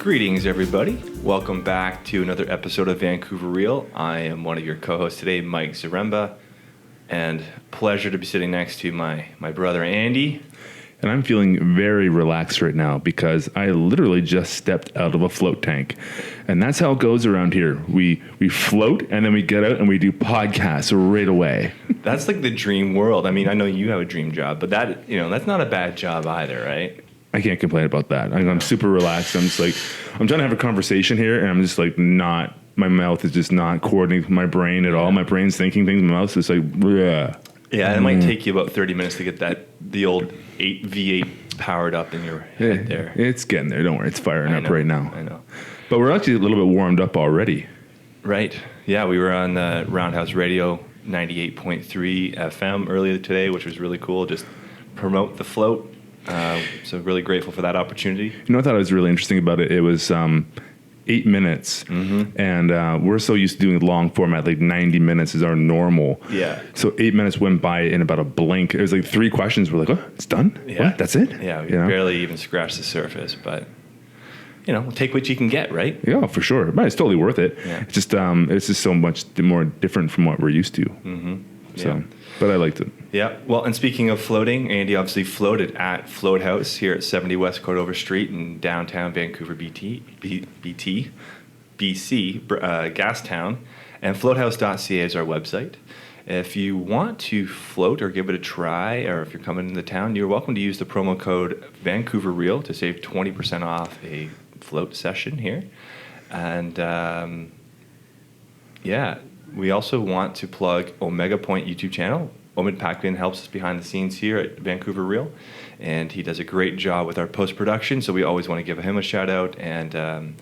Greetings, everybody. Welcome back to another episode of Vancouver Real. I am one of your co-hosts today, Mike Zaremba, and pleasure to be sitting next to my brother, Andy. And I'm feeling very relaxed right now because I literally just stepped out of a float tank. And that's how it goes around here. We float, and then we get out and we do podcasts right away. That's like the dream world. I mean, I know you have a dream job, but that's not a bad job either, right? I can't complain about that. I'm super relaxed. I'm just like, I'm trying to have a conversation here, and I'm just like my mouth is just not coordinating with my brain at all. My brain's thinking things, my mouth is like, bleh. Yeah, it might take you about 30 minutes to get the old V8 powered up in your head there. It's getting there. Don't worry. It's firing up right now. I know. But we're actually a little bit warmed up already. Right. Yeah, we were on Roundhouse Radio 98.3 FM earlier today, which was really cool. Just promote the float. So really grateful for that opportunity. You know, I thought it was really interesting about it. It was 8 minutes, and we're so used to doing long format, like 90 minutes is our normal. Yeah. So 8 minutes went by in about a blink. It was like 3 questions. We're like, oh, it's done? Yeah. What? That's it? Yeah, we barely even scratched the surface, but we'll take what you can get, right? Yeah, for sure. But it's totally worth it. Yeah. It's just so much more different from what we're used to. Mm-hmm. So, yeah. But I liked it. Yeah. Well, and speaking of floating, Andy obviously floated at Float House here at 70 West Cordova Street in downtown Vancouver, BC, Gastown. And floathouse.ca is our website. If you want to float or give it a try, or if you're coming into town, you're welcome to use the promo code VancouverReal to save 20% off a float session here. And we also want to plug Omega Point YouTube channel. Omid Pakvin helps us behind the scenes here at Vancouver Real, and he does a great job with our post-production, so we always want to give him a shout-out and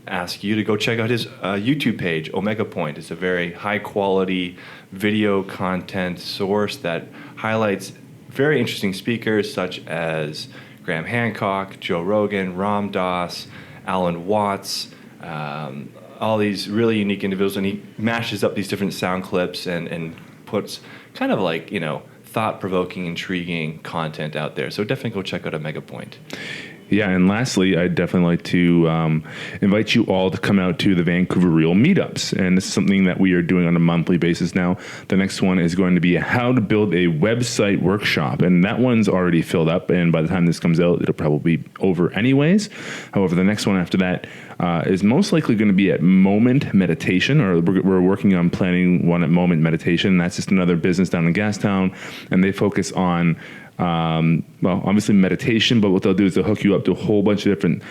ask you to go check out his YouTube page, Omega Point. It's a very high-quality video content source that highlights very interesting speakers such as Graham Hancock, Joe Rogan, Ram Dass, Alan Watts, all these really unique individuals, and he mashes up these different sound clips and puts kind of like, thought-provoking, intriguing content out there. So definitely go check out Omega Point. Yeah, and lastly, I'd definitely like to invite you all to come out to the Vancouver Real meetups. And this is something that we are doing on a monthly basis now. The next one is going to be how to build a website workshop. And that one's already filled up. And by the time this comes out, it'll probably be over anyways. However, the next one after that is most likely going to be at Moment Meditation, or we're working on planning one at Moment Meditation. That's just another business down in Gastown. And they focus on obviously meditation, but what they'll do is they'll hook you up to a whole bunch of different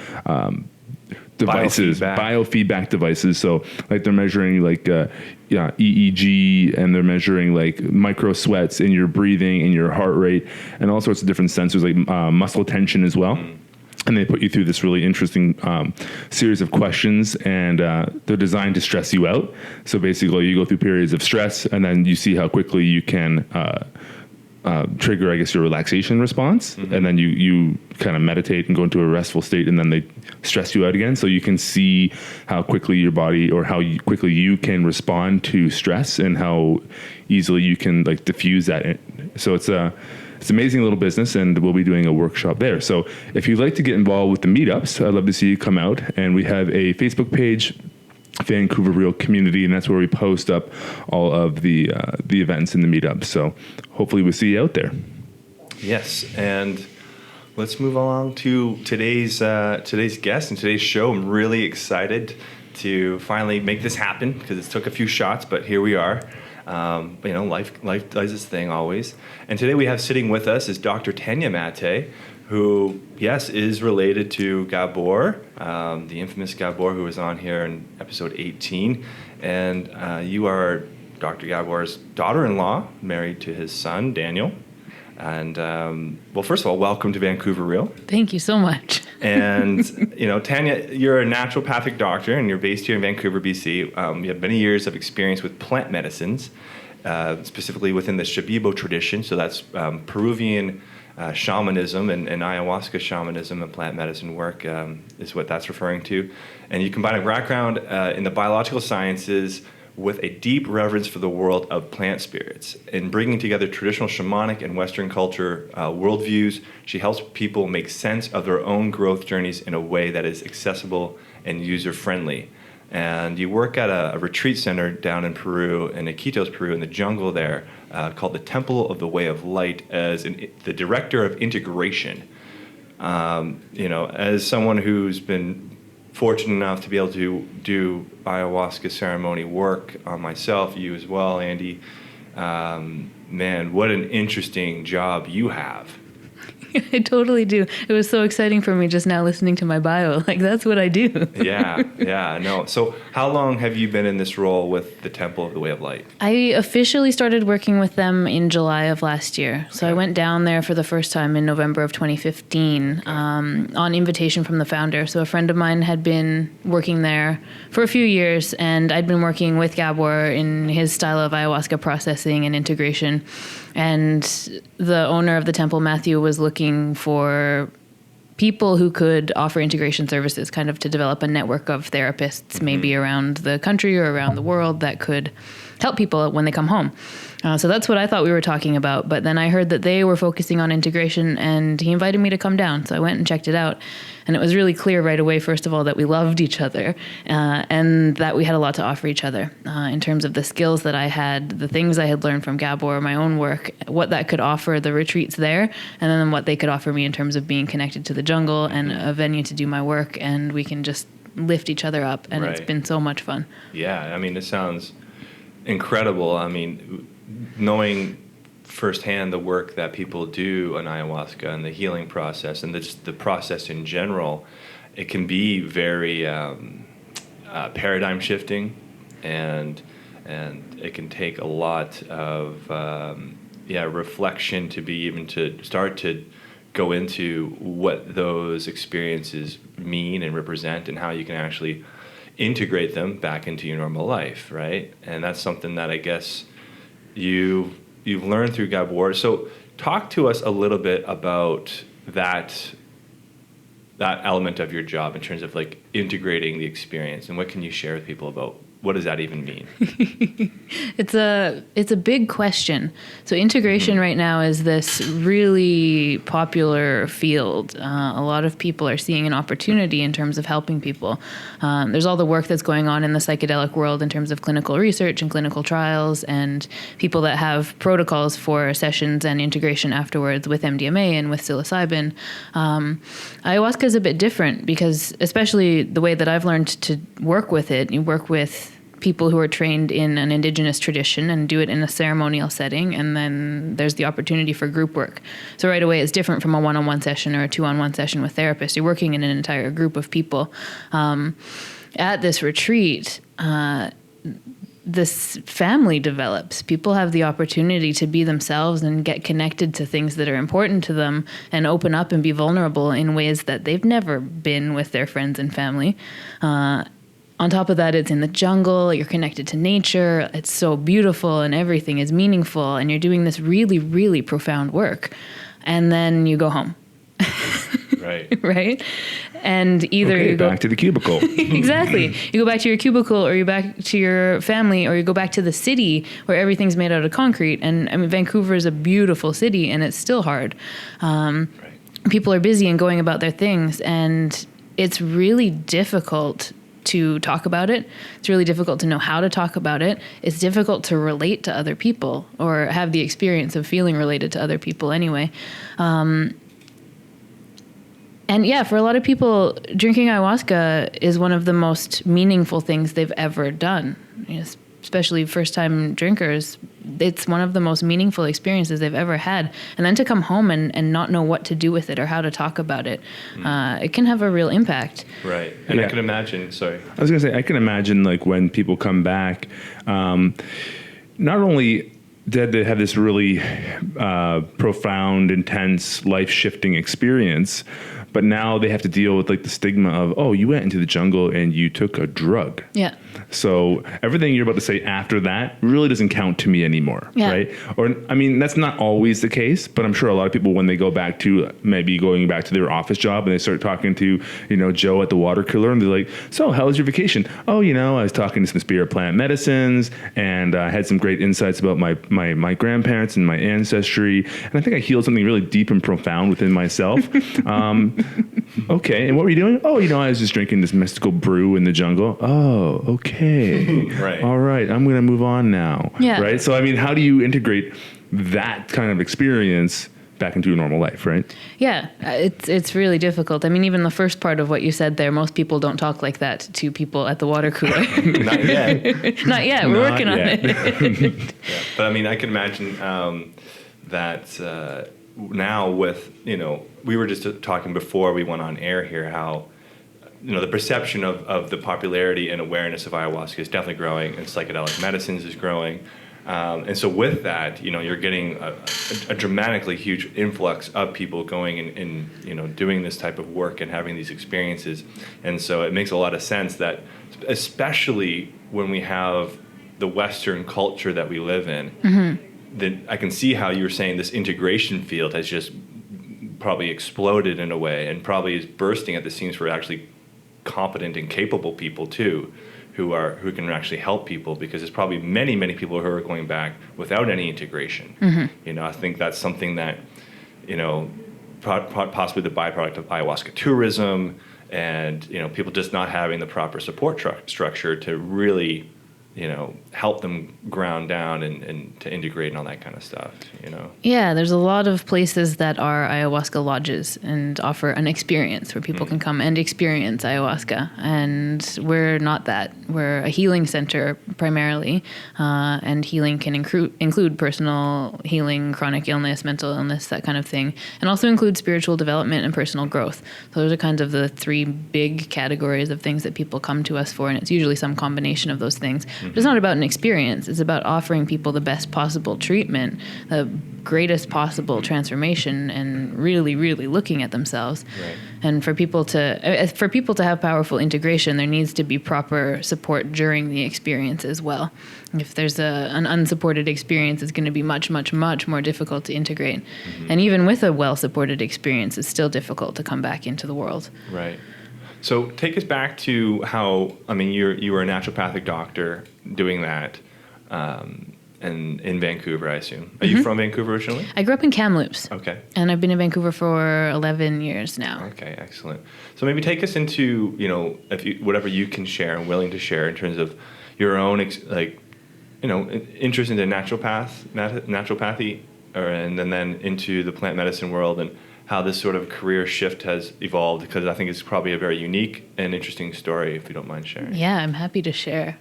devices, biofeedback devices. So like they're measuring like EEG, and they're measuring like micro sweats in your breathing and your heart rate, and all sorts of different sensors like muscle tension as well. And they put you through this really interesting series of questions, and they're designed to stress you out. So basically you go through periods of stress, and then you see how quickly you can trigger, I guess, your relaxation response. And then you kind of meditate and go into a restful state, and then they stress you out again. So you can see how quickly your body, or how quickly you can respond to stress, and how easily you can like diffuse that. So it's an amazing little business, and we'll be doing a workshop there. So if you'd like to get involved with the meetups, I'd love to see you come out. And we have a Facebook page, Vancouver Real Community, and that's where we post up all of the events and the meetups. So hopefully we'll see you out there. Yes, and let's move along to today's guest and today's show. I'm really excited to finally make this happen because it took a few shots, but here we are. Life does its thing always. And today we have sitting with us is Dr. Tanya Maté, who, yes, is related to Gabor, the infamous Gabor who was on here in episode 18. And you are Dr. Gabor's daughter-in-law, married to his son, Daniel. And, first of all, welcome to Vancouver Real. Thank you so much. And, Tanya, you're a naturopathic doctor, and you're based here in Vancouver, BC. You have many years of experience with plant medicines, specifically within the Shipibo tradition. So that's Peruvian shamanism and Ayahuasca shamanism and plant medicine work is what that's referring to. And you combine a background in the biological sciences with a deep reverence for the world of plant spirits. In bringing together traditional shamanic and Western culture worldviews, she helps people make sense of their own growth journeys in a way that is accessible and user-friendly. And you work at a retreat center down in Peru, in Iquitos, Peru, in the jungle there, called the Temple of the Way of Light, as the director of integration. As someone who's been fortunate enough to be able to do ayahuasca ceremony work on myself, you as well, Andy, man, what an interesting job you have. I totally do. It was so exciting for me just now listening to my bio. Like, that's what I do. Yeah, no. So how long have you been in this role with the Temple of the Way of Light? I officially started working with them in July of last year. So I went down there for the first time in November of 2015 on invitation from the founder. So a friend of mine had been working there for a few years, and I'd been working with Gabor in his style of ayahuasca processing and integration. And the owner of the temple, Matthew, was looking for people who could offer integration services, kind of to develop a network of therapists, maybe around the country or around the world, that could help people when they come home. So that's what I thought we were talking about. But then I heard that they were focusing on integration, and he invited me to come down. So I went and checked it out. And it was really clear right away, first of all, that we loved each other and that we had a lot to offer each other in terms of the skills that I had, the things I had learned from Gabor, my own work, what that could offer the retreats there, and then what they could offer me in terms of being connected to the jungle and a venue to do my work. And we can just lift each other up. And It's been so much fun. Yeah, I mean, it sounds incredible. I mean, knowing firsthand the work that people do on ayahuasca and the healing process and the process in general, it can be very paradigm shifting, and it can take a lot of reflection to be even to start to go into what those experiences mean and represent and how you can actually integrate them back into your normal life, right? And that's something that I guess you've learned through Gabor. So talk to us a little bit about that element of your job in terms of like integrating the experience, and what can you share with people about what does that even mean? It's a big question. So integration right now is this really popular field. A lot of people are seeing an opportunity in terms of helping people. There's all the work that's going on in the psychedelic world in terms of clinical research and clinical trials, and people that have protocols for sessions and integration afterwards with MDMA and with psilocybin. Ayahuasca is a bit different because, especially the way that I've learned to work with it, you work with people who are trained in an indigenous tradition and do it in a ceremonial setting, and then there's the opportunity for group work. So right away it's different from a one-on-one session or a two-on-one session with therapists. You're working in an entire group of people. At this retreat, this family develops. People have the opportunity to be themselves and get connected to things that are important to them and open up and be vulnerable in ways that they've never been with their friends and family. On top of that, it's in the jungle, you're connected to nature, it's so beautiful and everything is meaningful, and you're doing this really, really profound work. And then you go home. Right. Right? And either you go back to the cubicle. Exactly. You go back to your cubicle, or you back to your family, or you go back to the city where everything's made out of concrete. And I mean, Vancouver is a beautiful city, and it's still hard. People are busy and going about their things, and it's really difficult to talk about it. It's really difficult to know how to talk about it. It's difficult to relate to other people or have the experience of feeling related to other people anyway. And yeah, for a lot of people, drinking ayahuasca is one of the most meaningful things they've ever done. Especially first-time drinkers, it's one of the most meaningful experiences they've ever had. And then to come home and not know what to do with it or how to talk about it, it can have a real impact. Right. And I can imagine, sorry. I was going to say, I can imagine like when people come back, not only did they have this really profound, intense, life-shifting experience, but now they have to deal with like the stigma of, oh, you went into the jungle and you took a drug. Yeah. So everything you're about to say after that really doesn't count to me anymore, Yeah. right? Or, I mean, that's not always the case, but I'm sure a lot of people, when they go back to maybe going back to their office job and they start talking to, Joe at the water cooler, and they're like, so how was your vacation? Oh, I was talking to some spirit plant medicines, and I had some great insights about my grandparents and my ancestry, and I think I healed something really deep and profound within myself. Okay, and what were you doing? Oh, I was just drinking this mystical brew in the jungle. Oh, okay. Right. All right, I'm going to move on now. Yeah. Right? So, I mean, how do you integrate that kind of experience back into a normal life, right? Yeah, it's really difficult. I mean, even the first part of what you said there, most people don't talk like that to people at the water cooler. Not yet. Not yet. We're working on it. Yeah. But I mean, I can imagine that now with, we were just talking before we went on air here how, the perception of the popularity and awareness of ayahuasca is definitely growing, and psychedelic medicines is growing. And so with that, you're getting a dramatically huge influx of people going and doing this type of work and having these experiences. And so it makes a lot of sense that, especially when we have the Western culture that we live in, that I can see how you're saying this integration field has just probably exploded in a way, and probably is bursting at the seams for actually competent and capable people too, who can actually help people, because there's probably many people who are going back without any integration. I think that's something that possibly the byproduct of ayahuasca tourism, and people just not having the proper support structure to really help them ground down and to integrate and all that kind of stuff, Yeah, there's a lot of places that are ayahuasca lodges and offer an experience where people can come and experience ayahuasca. And we're not that. We're a healing center primarily, and healing can include personal healing, chronic illness, mental illness, that kind of thing, and also include spiritual development and personal growth. So those are kind of the three big categories of things that people come to us for, and it's usually some combination of those things. But it's not about an experience. It's about offering people the best possible treatment, the greatest possible transformation, and really, really looking at themselves. Right. And for people to have powerful integration, there needs to be proper support during the experience as well. If there's an unsupported experience, it's going to be much, much, much more difficult to integrate. And even with a well-supported experience, it's still difficult to come back into the world. Right. So take us back to how, you were a naturopathic doctor doing that, and in Vancouver, I assume. Are you from Vancouver originally? I grew up in Kamloops. Okay. And I've been in Vancouver for 11 years now. Okay, excellent. So maybe take us into, whatever you can share and willing to share in terms of your own, interest into naturopathy, and then into the plant medicine world, and how this sort of career shift has evolved, because I think it's probably a very unique and interesting story, if you don't mind sharing. Yeah, I'm happy to share.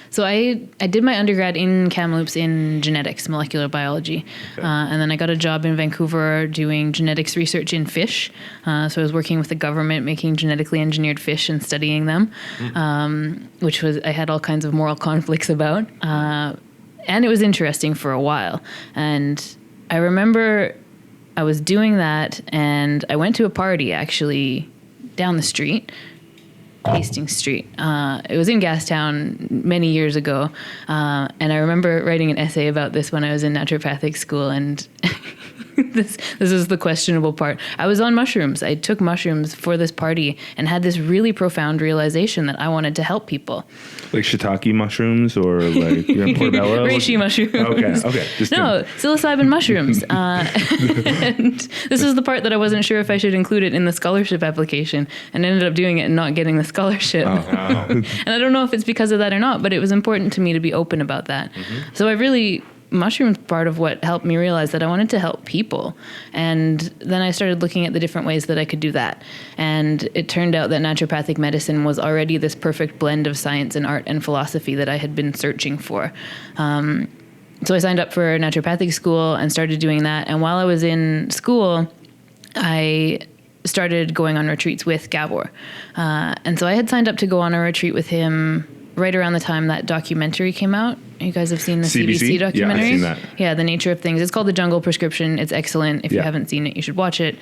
So I did my undergrad in Kamloops in genetics, molecular biology. Okay. And then I got a job in Vancouver doing genetics research in fish. So I was working with the government making genetically engineered fish and studying them, which I had all kinds of moral conflicts about. And it was interesting for a while. And I remember I was doing that, and I went to a party actually down the street, Hastings Street. It was in Gastown many years ago, and I remember writing an essay about this when I was in naturopathic school, and this is the questionable part. I was on mushrooms. I took mushrooms for this party and had this really profound realization that I wanted to help people. Like shiitake mushrooms, or like portobello? Reishi mushrooms. Okay. No, psilocybin mushrooms. And this is the part that I wasn't sure if I should include it in the scholarship application, and ended up doing it and not getting the scholarship. Oh. And I don't know if it's because of that or not, but it was important to me to be open about that. So mushrooms part of what helped me realize that I wanted to help people. And then I started looking at the different ways that I could do that. And it turned out that naturopathic medicine was already this perfect blend of science and art and philosophy that I had been searching for. So I signed up for naturopathic school and started doing that. And while I was in school, I started going on retreats with Gabor. And so I had signed up to go on a retreat with him right around the time that documentary came out. You guys have seen the CBC documentary? Yeah, I've seen that. Yeah, The Nature of Things. It's called The Jungle Prescription. It's excellent. If you haven't seen it, you should watch it.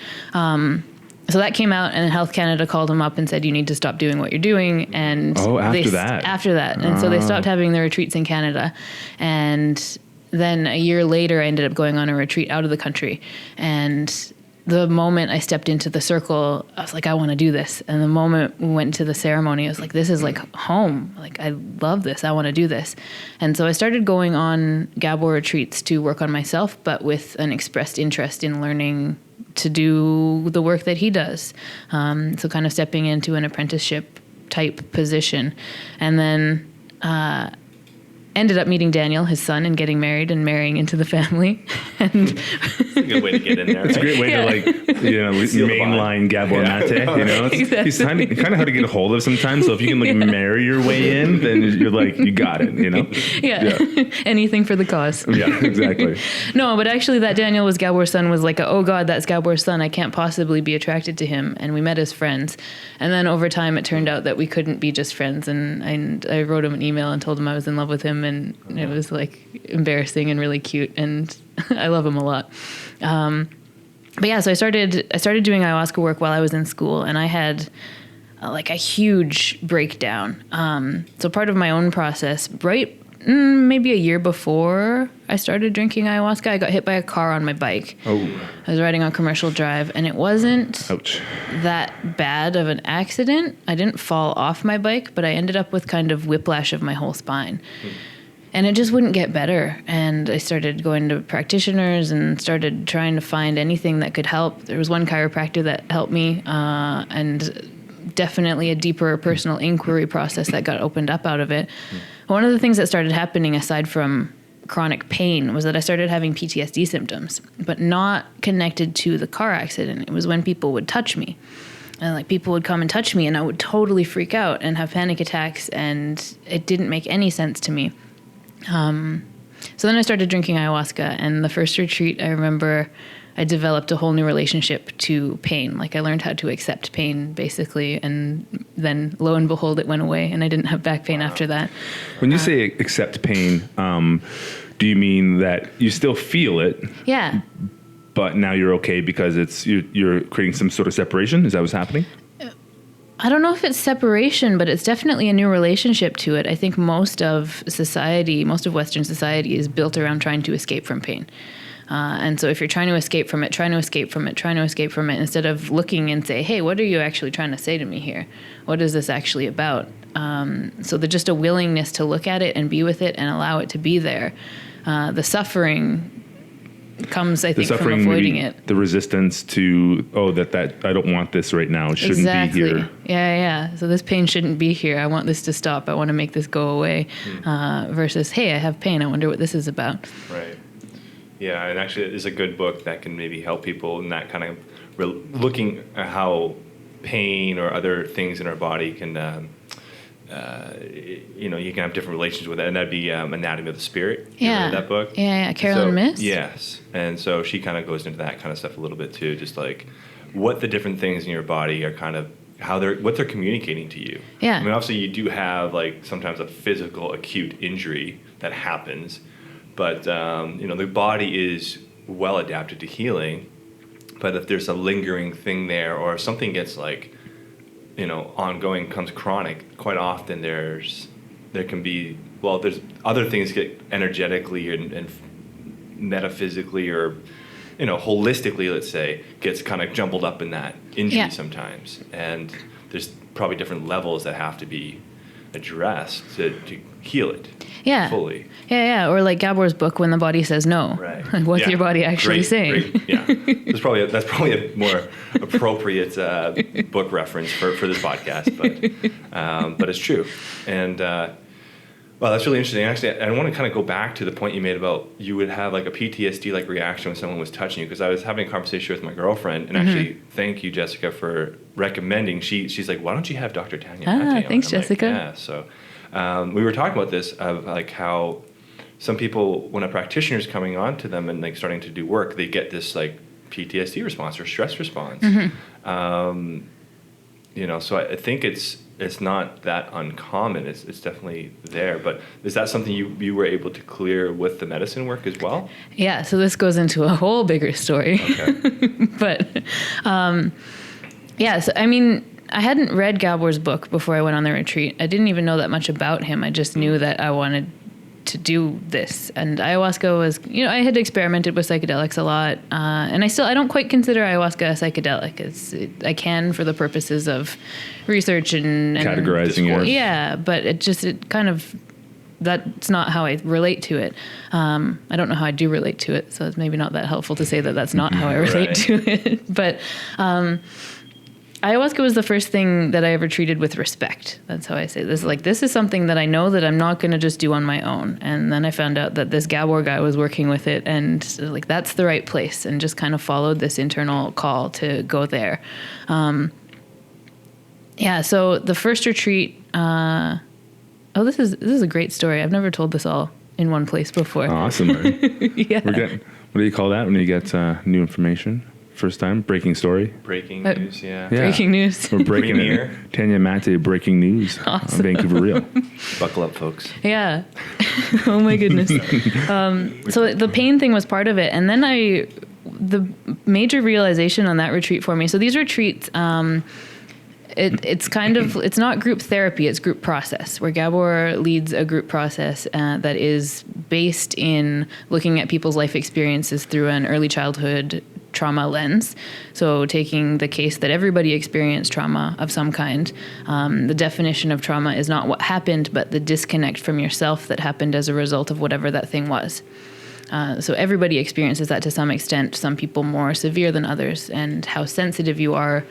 So that came out, and Health Canada called him up and said, you need to stop doing what you're doing. And after that. And so they stopped having the retreats in Canada. And then a year later, I ended up going on a retreat out of the country. And the moment I stepped into the circle, I was like, I want to do this. And the moment we went to the ceremony, I was like, this is like home. Like, I love this. I want to do this. And so I started going on Gabor retreats to work on myself, but with an expressed interest in learning to do the work that he does. So kind of stepping into an apprenticeship type position. And then ended up meeting Daniel, his son, and getting married and marrying into the family. And it's a good way to get in there. It's a great way to mainline Gabor Maté. You know, Exactly. He's kind of hard to get a hold of sometimes. So if you can marry your way in, then you're like, you got it. You know. Yeah. Anything for the cause. Yeah, exactly. No, but actually, that Daniel was Gabor's son was like, oh God, that's Gabor's son. I can't possibly be attracted to him. And we met as friends. And then over time, it turned out that we couldn't be just friends. And I wrote him an email and told him I was in love with him. And it was like embarrassing and really cute, and I love him a lot. But yeah, so I started doing ayahuasca work while I was in school, and I had like a huge breakdown. So part of my own process, right, maybe a year before I started drinking ayahuasca, I got hit by a car on my bike. Oh. I was riding on Commercial Drive, and it wasn't Ouch. that bad of an accident. I didn't fall off my bike, but I ended up with kind of whiplash of my whole spine. And it just wouldn't get better. And I started going to practitioners and started trying to find anything that could help. There was one chiropractor that helped me, and definitely a deeper personal inquiry process that got opened up out of it. One of the things that started happening aside from chronic pain was that I started having PTSD symptoms, but not connected to the car accident. It was when people would touch me. And like people would come and touch me, and I would totally freak out and have panic attacks, and it didn't make any sense to me. So then I started drinking ayahuasca, and the first retreat, I remember I developed a whole new relationship to pain. Like I learned how to accept pain basically. And then lo and behold, it went away, and I didn't have back pain after that. When you say accept pain, do you mean that you still feel it? Yeah. But now you're okay because you're creating some sort of separation? Is that what's happening? I don't know if it's separation, but it's definitely a new relationship to it. I think most of Western society is built around trying to escape from pain. And so if you're trying to escape from it, instead of looking and say, hey, what are you actually trying to say to me here? What is this actually about? So there's just a willingness to look at it and be with it and allow it to be there. The suffering comes, I think, from avoiding it. The resistance to, that I don't want this right now. It shouldn't be here. Yeah. So this pain shouldn't be here. I want this to stop. I want to make this go away. Versus, hey, I have pain. I wonder what this is about. Right. Yeah, and actually it's a good book that can maybe help people in that kind of looking at how pain or other things in our body can, you can have different relations with it, and that'd be Anatomy of the Spirit. Yeah. You read that book? Yeah. Carolyn Miss? Yes. And so she kind of goes into that kind of stuff a little bit too, just like what the different things in your body are kind of, what they're communicating to you. Yeah. I mean, obviously you do have like sometimes a physical acute injury that happens, but the body is well adapted to healing. But if there's a lingering thing there, or if something gets like, ongoing, comes chronic, quite often there can be, there's other things get energetically and metaphysically or, holistically, let's say, gets kind of jumbled up in that injury sometimes. And there's probably different levels that have to be addressed to heal it fully. Yeah. Or like Gabor's book, When the Body Says No. Right. What's your body actually saying? Great. Yeah. That's probably a more appropriate book reference for this podcast, but it's true. And that's really interesting. Actually, I want to kind of go back to the point you made about you would have like a PTSD like reaction when someone was touching you, because I was having a conversation with my girlfriend, and actually, thank you, Jessica, for recommending. She's like, why don't you have Dr. Tanya Maté on? Thanks, Jessica. Like, yeah. So we were talking about this of like how some people, when a practitioner is coming on to them and like starting to do work, they get this like PTSD response or stress response. So I think it's not that uncommon. It's definitely there. But is that something you were able to clear with the medicine work as well? Yeah. So this goes into a whole bigger story. Okay. But Yeah, so I mean, I hadn't read Gabor's book before I went on the retreat. I didn't even know that much about him. I just knew that I wanted to do this. And ayahuasca was, I had experimented with psychedelics a lot. And I don't quite consider ayahuasca a psychedelic. I can for the purposes of research and categorizing it. Yeah, but that's not how I relate to it. I don't know how I do relate to it, so it's maybe not that helpful to say that that's not how I relate to it. But ayahuasca was the first thing that I ever treated with respect. That's how I say this. Like, this is something that I know that I'm not going to just do on my own. And then I found out that this Gabor guy was working with it, and like, that's the right place, and just kind of followed this internal call to go there. So the first retreat, this is a great story. I've never told this all in one place before. Awesome. Yeah. What do you call that when you get new information? First time? Breaking story? Breaking news, yeah. Breaking news. We're breaking it. Tanya Maté, breaking news Awesome. on Vancouver Real. Buckle up, folks. Yeah. Oh my goodness. So the pain thing was part of it. And then the major realization on that retreat for me. So these retreats, it's not group therapy, it's group process, where Gabor leads a group process that is based in looking at people's life experiences through an early childhood trauma lens. So taking the case that everybody experienced trauma of some kind. The definition of trauma is not what happened, but the disconnect from yourself that happened as a result of whatever that thing was. So everybody experiences that to some extent, some people more severe than others, and how sensitive you are.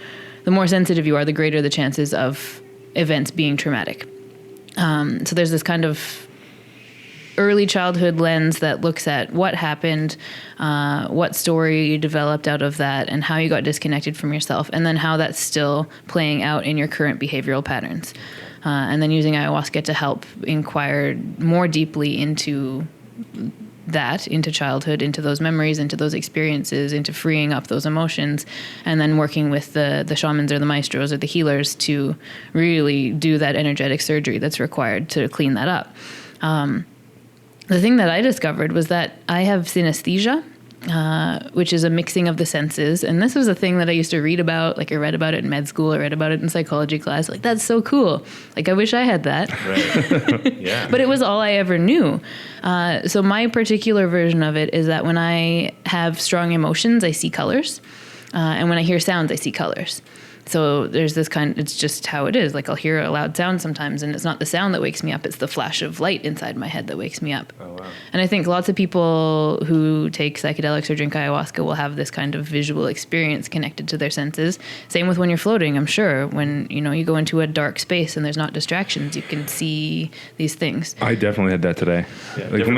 The more sensitive you are, the greater the chances of events being traumatic. So there's this kind of early childhood lens that looks at what happened, what story you developed out of that, and how you got disconnected from yourself, and then how that's still playing out in your current behavioral patterns. And then using ayahuasca to help inquire more deeply into that, into childhood, into those memories, into those experiences, into freeing up those emotions, and then working with the shamans or the maestros or the healers to really do that energetic surgery that's required to clean that up. The thing that I discovered was that I have synesthesia, which is a mixing of the senses. And this was a thing that I used to read about. Like, I read about it in med school. I read about it in psychology class. Like, that's so cool. Like, I wish I had that. Right. Yeah. But it was all I ever knew. So my particular version of it is that when I have strong emotions, I see colors. And when I hear sounds, I see colors. So there's this it's just how it is. Like, I'll hear a loud sound sometimes, and it's not the sound that wakes me up, it's the flash of light inside my head that wakes me up. Oh, wow. And I think lots of people who take psychedelics or drink ayahuasca will have this kind of visual experience connected to their senses. Same with when you're floating, I'm sure. When, you go into a dark space and there's not distractions, you can see these things. I definitely had that today. Yeah, like when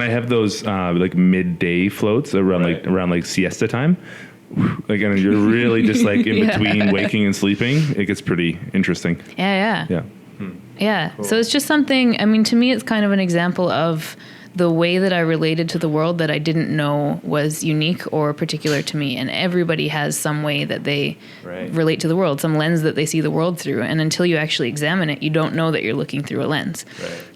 I have those like midday floats around siesta time, like, and you're really just like in between waking and sleeping, it gets pretty interesting. Yeah. Cool. So it's just something, to me, it's kind of an example of the way that I related to the world that I didn't know was unique or particular to me. And everybody has some way that they relate to the world, some lens that they see the world through. And until you actually examine it, you don't know that you're looking through a lens.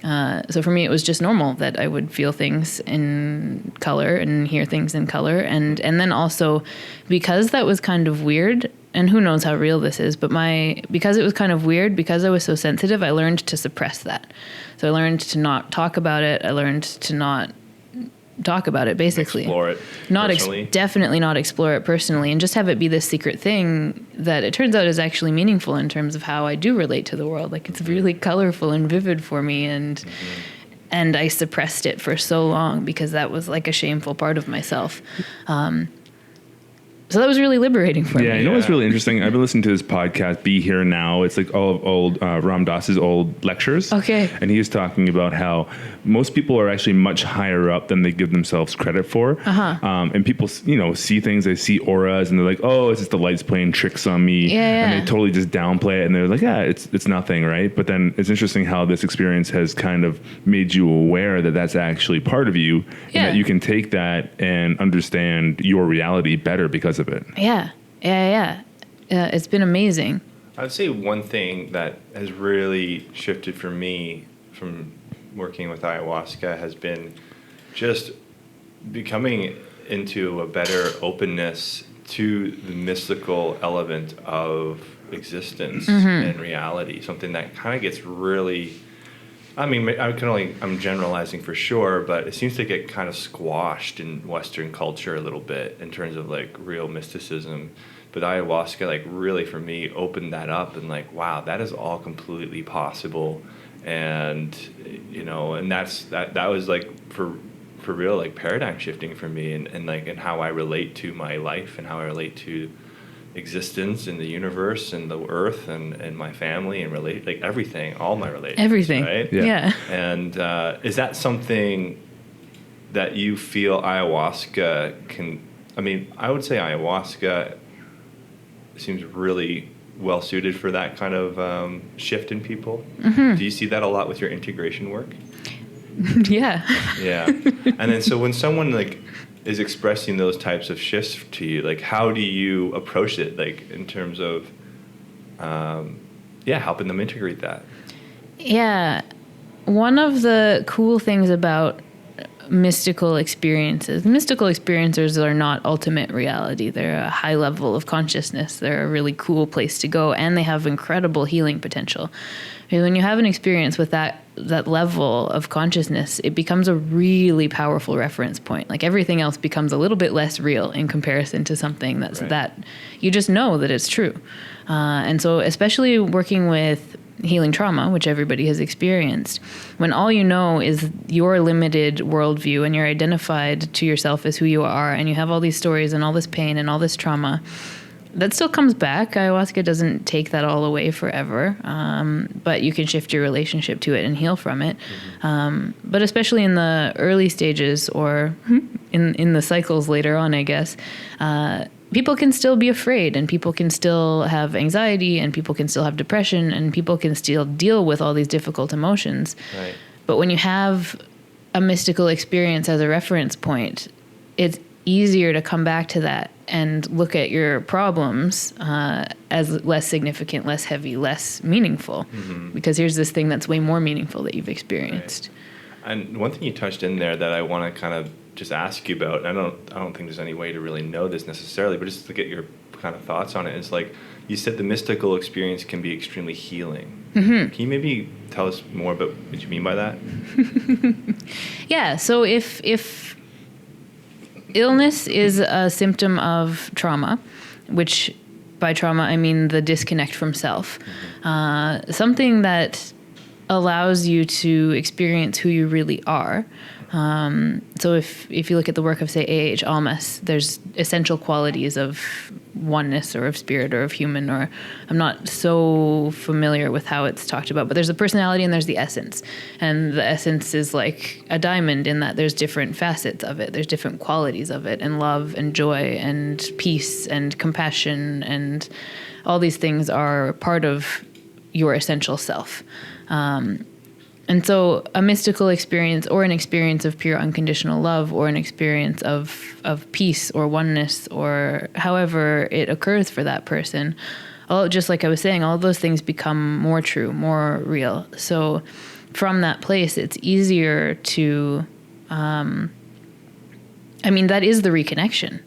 Right. So for me, it was just normal that I would feel things in color and hear things in color. And then also, because that was kind of weird, and who knows how real this is, but because it was kind of weird, because I was so sensitive, I learned to suppress that. So I learned to not talk about it. I learned to not talk about it, basically. Explore it personally. Definitely not explore it personally, and just have it be this secret thing that it turns out is actually meaningful in terms of how I do relate to the world. Like, it's really colorful and vivid for me, and I suppressed it for so long because that was like a shameful part of myself. So that was really liberating for me. Yeah, what's really interesting? I've been listening to this podcast, Be Here Now. It's like all of old Ram Dass's old lectures. Okay. And he was talking about how most people are actually much higher up than they give themselves credit for. And people, see things, they see auras, and they're like, oh, it's just the light's playing tricks on me. Yeah. And they totally just downplay it, and they're like, yeah, it's nothing, right? But then it's interesting how this experience has kind of made you aware that that's actually part of you, and that you can take that and understand your reality better because of it. Yeah. It's been amazing. I would say one thing that has really shifted for me from working with ayahuasca has been just becoming into a better openness to the mystical element of existence Mm-hmm. and reality, something that kind of gets really, I mean, I'm generalizing for sure, but it seems to get kind of squashed in Western culture a little bit in terms of like real mysticism. But ayahuasca, like, really for me opened that up, and like, wow, that is all completely possible. And, you know, and that was like for real, like, paradigm shifting for me, and like, and how I relate to my life and how I relate to existence and the universe and the earth and my family and like everything, all my relations. Everything. Right? Yeah. And is that something that you feel ayahuasca can, I mean, I would say ayahuasca seems really well suited for that kind of shift in people. Mm-hmm. Do you see that a lot with your integration work? Yeah. Yeah. And then so when someone like is expressing those types of shifts to you, like, how do you approach it, like, in terms of helping them integrate that? Yeah. One of the cool things about mystical experiencers are not ultimate reality. They're a high level of consciousness. They're a really cool place to go, and they have incredible healing potential. And when you have an experience with that level of consciousness, it becomes a really powerful reference point. Like, everything else becomes a little bit less real in comparison to something that you just know that it's true. And so, especially working with healing trauma, which everybody has experienced, when all you know is your limited worldview and you're identified to yourself as who you are, and you have all these stories and all this pain and all this trauma, that still comes back. Ayahuasca doesn't take that all away forever, but you can shift your relationship to it and heal from it. But especially in the early stages, or in the cycles later on, I guess, people can still be afraid, and people can still have anxiety, and people can still have depression, and people can still deal with all these difficult emotions. Right. But when you have a mystical experience as a reference point, it's easier to come back to that and look at your problems as less significant, less heavy, less meaningful. Because here's this thing that's way more meaningful that you've experienced. Right. And one thing you touched in there that I want to kind of just ask you about, and I don't think there's any way to really know this necessarily, but just to get your kind of thoughts on it, is like, you said the mystical experience can be extremely healing. Can you maybe tell us more about what you mean by that? Yeah, so if illness is a symptom of trauma, which by trauma I mean the disconnect from self, something that allows you to experience who you really are. So if you look at the work of, say, A.H. Almas, there's essential qualities of oneness or of spirit or of human, or I'm not so familiar with how it's talked about, but there's the personality and there's the essence. And the essence is like a diamond in that there's different facets of it. There's different qualities of it, and love and joy and peace and compassion, and all these things are part of your essential self. And so a mystical experience, or an experience of pure unconditional love, or an experience of peace or oneness, or however it occurs for that person, just like I was saying, all of those things become more true, more real. So from that place, it's easier to, that is the reconnection.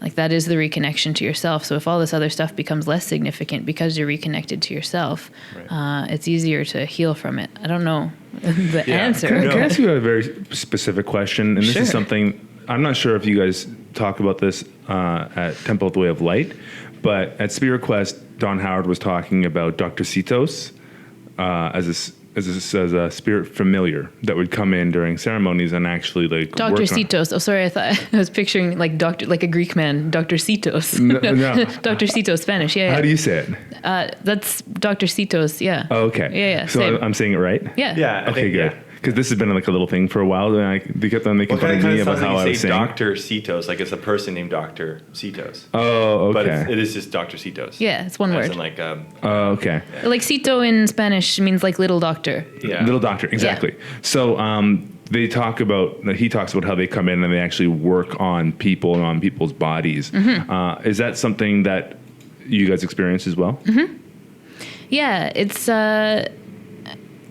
Like, that is the reconnection to yourself. So if all this other stuff becomes less significant because you're reconnected to yourself, it's easier to heal from it. I don't know the answer. Can I ask you a very specific question? And this Sure. is something, I'm not sure if you guys talk about this at Temple of the Way of Light, but at Spirit Quest, Don Howard was talking about Dr. Citos as a spirit familiar that would come in during ceremonies and actually like Dr. Citos. Oh, sorry. I thought I was picturing like a Greek man, Dr. Citos. No. Dr. Citos, Spanish. Yeah. How do you say it? That's Dr. Citos. Yeah. Oh, okay. Yeah. So same. I'm saying it right? Yeah. Yeah. I Okay, think, good. Because this has been like a little thing for a while, and they kept on making fun of me about how I was saying. Dr. Citos, like it's a person named Dr. Citos. Oh, okay. But it is just Dr. Citos. Yeah, it's one As word. in like, Oh, okay. Like Cito in Spanish means like little doctor. yeah. Little doctor, exactly. So he talks about how they come in and they actually work on people and on people's bodies. Is that something that you guys experience as well? Yeah, it's.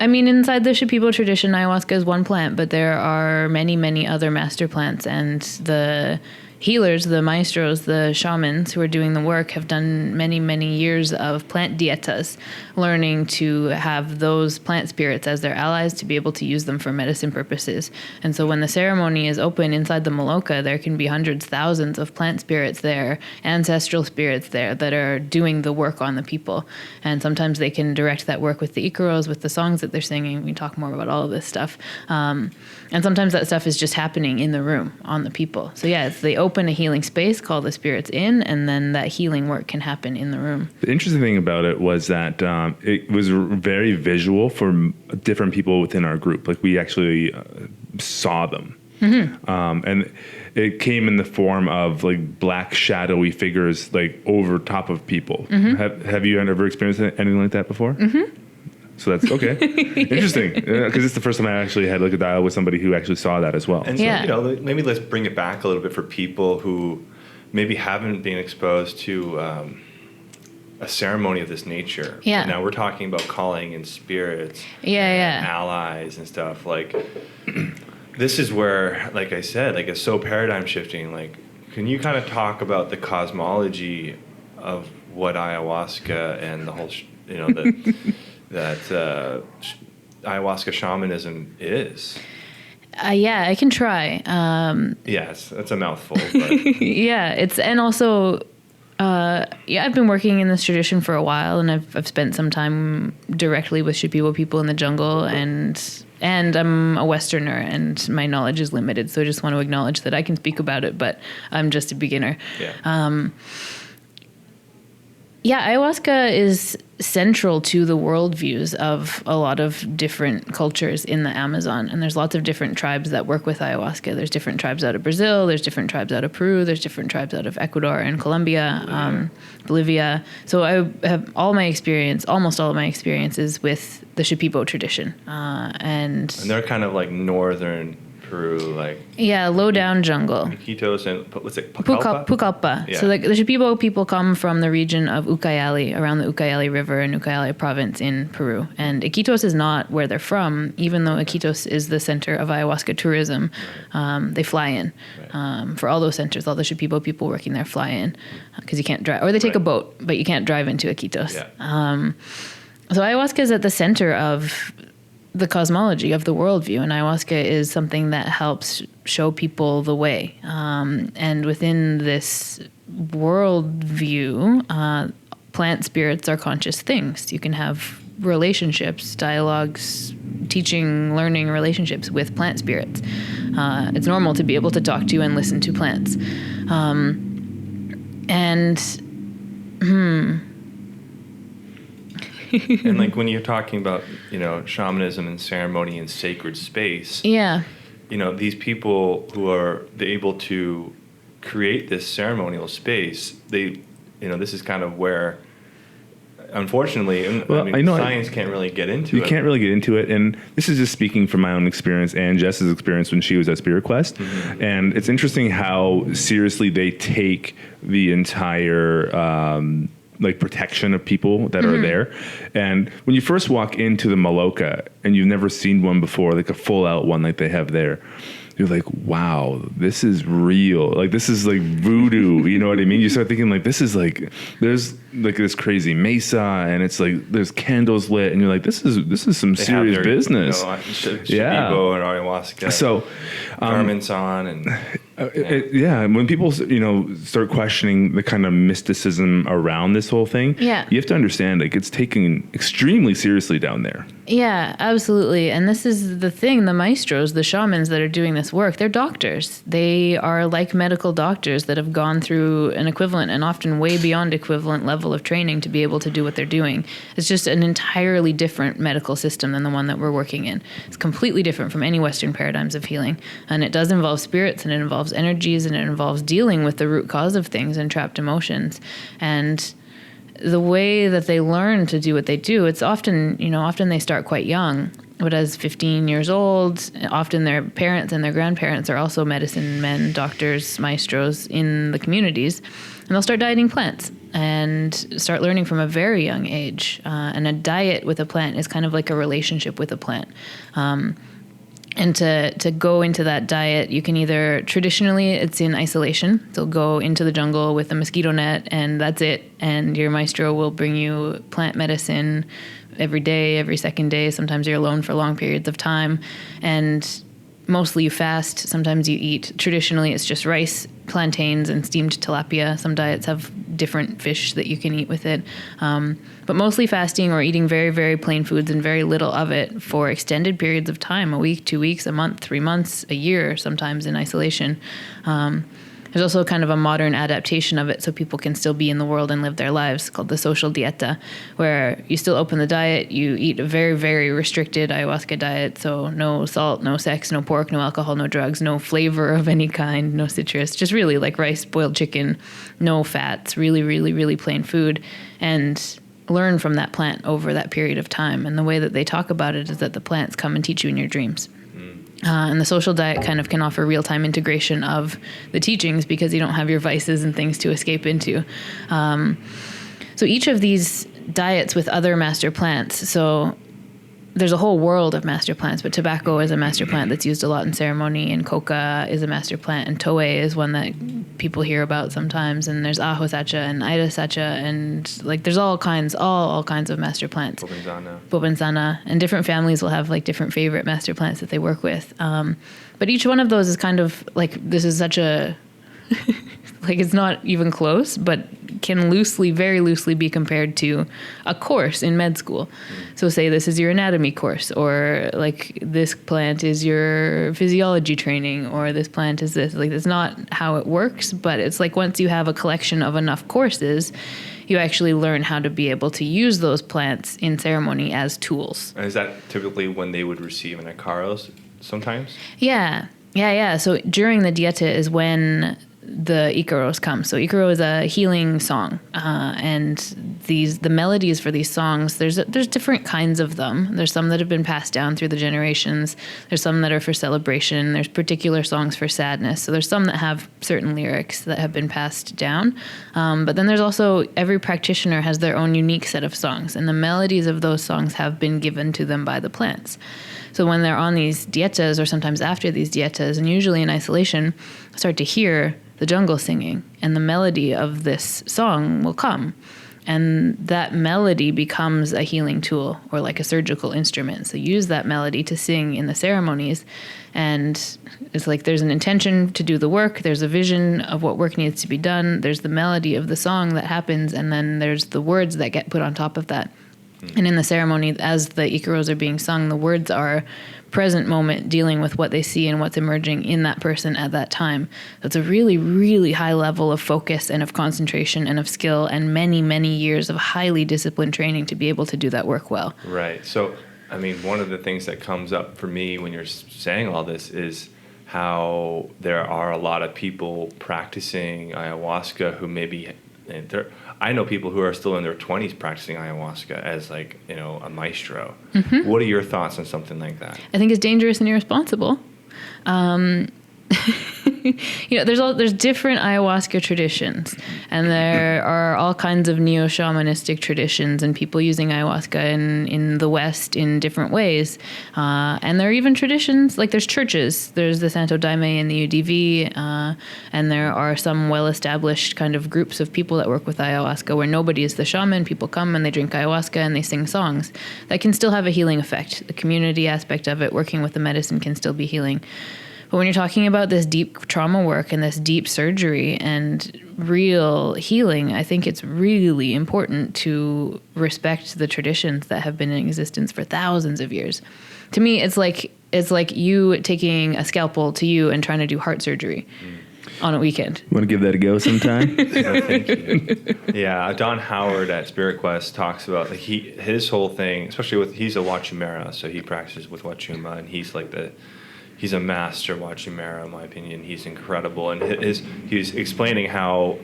Inside the Shipibo tradition, ayahuasca is one plant, but there are many, many other master plants, and the healers, the maestros, the shamans who are doing the work have done many, many years of plant dietas, learning to have those plant spirits as their allies to be able to use them for medicine purposes. And so when the ceremony is open inside the Maloka, there can be hundreds, thousands of plant spirits there, ancestral spirits there that are doing the work on the people. And sometimes they can direct that work with the Iquitos, with the songs that they're singing. We talk more about all of this stuff. And sometimes that stuff is just happening in the room on the people. So yeah, they open a healing space, call the spirits in, and then that healing work can happen in the room. The interesting thing about it was that it was very visual for different people within our group. Like we actually saw them. And it came in the form of like black shadowy figures like over top of people. Have you ever experienced anything like that before? So that's okay. Interesting. Because it's the first time I actually had like a dialogue with somebody who actually saw that as well. And so, maybe let's bring it back a little bit for people who maybe haven't been exposed to a ceremony of this nature. Yeah. And now we're talking about calling in spirits. Yeah. Allies and stuff. Like, this is where, like I said, like it's so paradigm shifting. Like, can you kind of talk about the cosmology of what ayahuasca and the whole, that ayahuasca shamanism is? Yeah, I can try. Yes, that's a mouthful. But. Yeah, and also, I've been working in this tradition for a while, and I've spent some time directly with Shipibo people in the jungle, and I'm a Westerner, and my knowledge is limited, so I just want to acknowledge that I can speak about it, but I'm just a beginner. Ayahuasca is central to the worldviews of a lot of different cultures in the Amazon. And there's lots of different tribes that work with ayahuasca. There's different tribes out of Brazil. There's different tribes out of Peru. There's different tribes out of Ecuador and Colombia, Bolivia. So I have almost all of my experiences with the Shipibo tradition. And they're kind of like northern Peru, like low down jungle. Iquitos and what's it? Pucallpa. Yeah. So the Shipibo people come from the region of Ucayali, around the Ucayali River in Ucayali province in Peru. And Iquitos is not where they're from, even though Iquitos is the center of ayahuasca tourism. They fly in for all those centers. All the Shipibo people working there fly in because you can't drive, or they take a boat, but you can't drive into Iquitos. So ayahuasca is at the center of the cosmology of the worldview, and ayahuasca is something that helps show people the way. And within this worldview, plant spirits are conscious things. You can have relationships, dialogues, teaching, learning relationships with plant spirits. It's normal to be able to talk to and listen to plants. And like when you're talking about, shamanism and ceremony and sacred space, these people who are able to create this ceremonial space, this is kind of where, unfortunately, science can't really get into it. You can't really get into it. And this is just speaking from my own experience and Jess's experience when she was at Spirit Quest. And it's interesting how seriously they take the entire protection of people that are there. And when you first walk into the Maloka and you've never seen one before, like a full out one like they have there, you're like, wow, this is real. Like, this is like voodoo. You know what I mean? You start thinking like, this is like, there's like this crazy mesa and it's like, there's candles lit and you're like, this is some serious business. Shipibo and ayahuasca. So, garments on and... when people start questioning the kind of mysticism around this whole thing, you have to understand like it's taken extremely seriously down there. Yeah, absolutely. And this is the thing, the maestros, the shamans that are doing this work, they're doctors. They are like medical doctors that have gone through an equivalent and often way beyond equivalent level of training to be able to do what they're doing. It's just an entirely different medical system than the one that we're working in. It's completely different from any Western paradigms of healing. And it does involve spirits, and it involves energies, and it involves dealing with the root cause of things and trapped emotions. And the way that they learn to do what they do, it's often they start quite young, but as 15 years old, often their parents and their grandparents are also medicine men, doctors, maestros in the communities, and they'll start dieting plants and start learning from a very young age. And a diet with a plant is kind of like a relationship with a plant. And to go into that diet, you can either, traditionally, it's in isolation. So go into the jungle with a mosquito net, and that's it. And your maestro will bring you plant medicine every day, every second day. Sometimes you're alone for long periods of time. And mostly you fast. Sometimes you eat. Traditionally, it's just rice, plantains, and steamed tilapia. Some diets have different fish that you can eat with it. But mostly fasting or eating very, very plain foods and very little of it for extended periods of time, a week, 2 weeks, a month, 3 months, a year, sometimes in isolation. There's also kind of a modern adaptation of it so people can still be in the world and live their lives, called the social dieta, where you still open the diet, you eat a very, very restricted ayahuasca diet, so no salt, no sex, no pork, no alcohol, no drugs, no flavor of any kind, no citrus, just really like rice, boiled chicken, no fats, really, really, really plain food, and learn from that plant over that period of time. And the way that they talk about it is that the plants come and teach you in your dreams. And the social diet kind of can offer real-time integration of the teachings because you don't have your vices and things to escape into. So each of these diets with other master plants, so there's a whole world of master plants, but tobacco is a master plant that's used a lot in ceremony, and coca is a master plant, and toei is one that people hear about sometimes, and there's ahosacha and irasacha, and like there's all kinds of master plants. Bobenzana. And different families will have like different favorite master plants that they work with. But each one of those is kind of like, this is such a like it's not even close, but can very loosely be compared to a course in med school. So say this is your anatomy course, or like this plant is your physiology training, or this plant is this. Like, that's not how it works, but it's like once you have a collection of enough courses, you actually learn how to be able to use those plants in ceremony as tools. And is that typically when they would receive an Icaros sometimes? Yeah. So during the Dieta is when the Icaros come. So Icaro is a healing song, and the melodies for these songs, there's different kinds of them. There's some that have been passed down through the generations. There's some that are for celebration. There's particular songs for sadness. So there's some that have certain lyrics that have been passed down. But then there's also, every practitioner has their own unique set of songs, and the melodies of those songs have been given to them by the plants. So when they're on these dietas, or sometimes after these dietas, and usually in isolation, start to hear the jungle singing, and the melody of this song will come. And that melody becomes a healing tool, or like a surgical instrument. So use that melody to sing in the ceremonies. And it's like there's an intention to do the work. There's a vision of what work needs to be done. There's the melody of the song that happens. And then there's the words that get put on top of that. And in the ceremony, as the Icaros are being sung, the words are present moment, dealing with what they see and what's emerging in that person at that time. So it's a really, really high level of focus and of concentration and of skill, and many, many years of highly disciplined training to be able to do that work well. Right. So, I mean, one of the things that comes up for me when you're saying all this is how there are a lot of people practicing ayahuasca who maybe, I know people who are still in their 20s practicing ayahuasca as like, a maestro. Mm-hmm. What are your thoughts on something like that? I think it's dangerous and irresponsible. There's different ayahuasca traditions, and there are all kinds of neo-shamanistic traditions and people using ayahuasca in the West in different ways. And there are even traditions, like there's churches. There's the Santo Daime and the UDV, and there are some well-established kind of groups of people that work with ayahuasca where nobody is the shaman. People come and they drink ayahuasca and they sing songs. That can still have a healing effect. The community aspect of it, working with the medicine, can still be healing. But when you're talking about this deep trauma work and this deep surgery and real healing, I think it's really important to respect the traditions that have been in existence for thousands of years. To me, it's like you taking a scalpel to you and trying to do heart surgery on a weekend. Want to give that a go sometime? No, thank you. Yeah, Don Howard at Spirit Quest talks about like his whole thing, especially he's a Wachumera, so he practices with Wachuma, and he's a master Wachumera, in my opinion. He's incredible. And he was explaining how,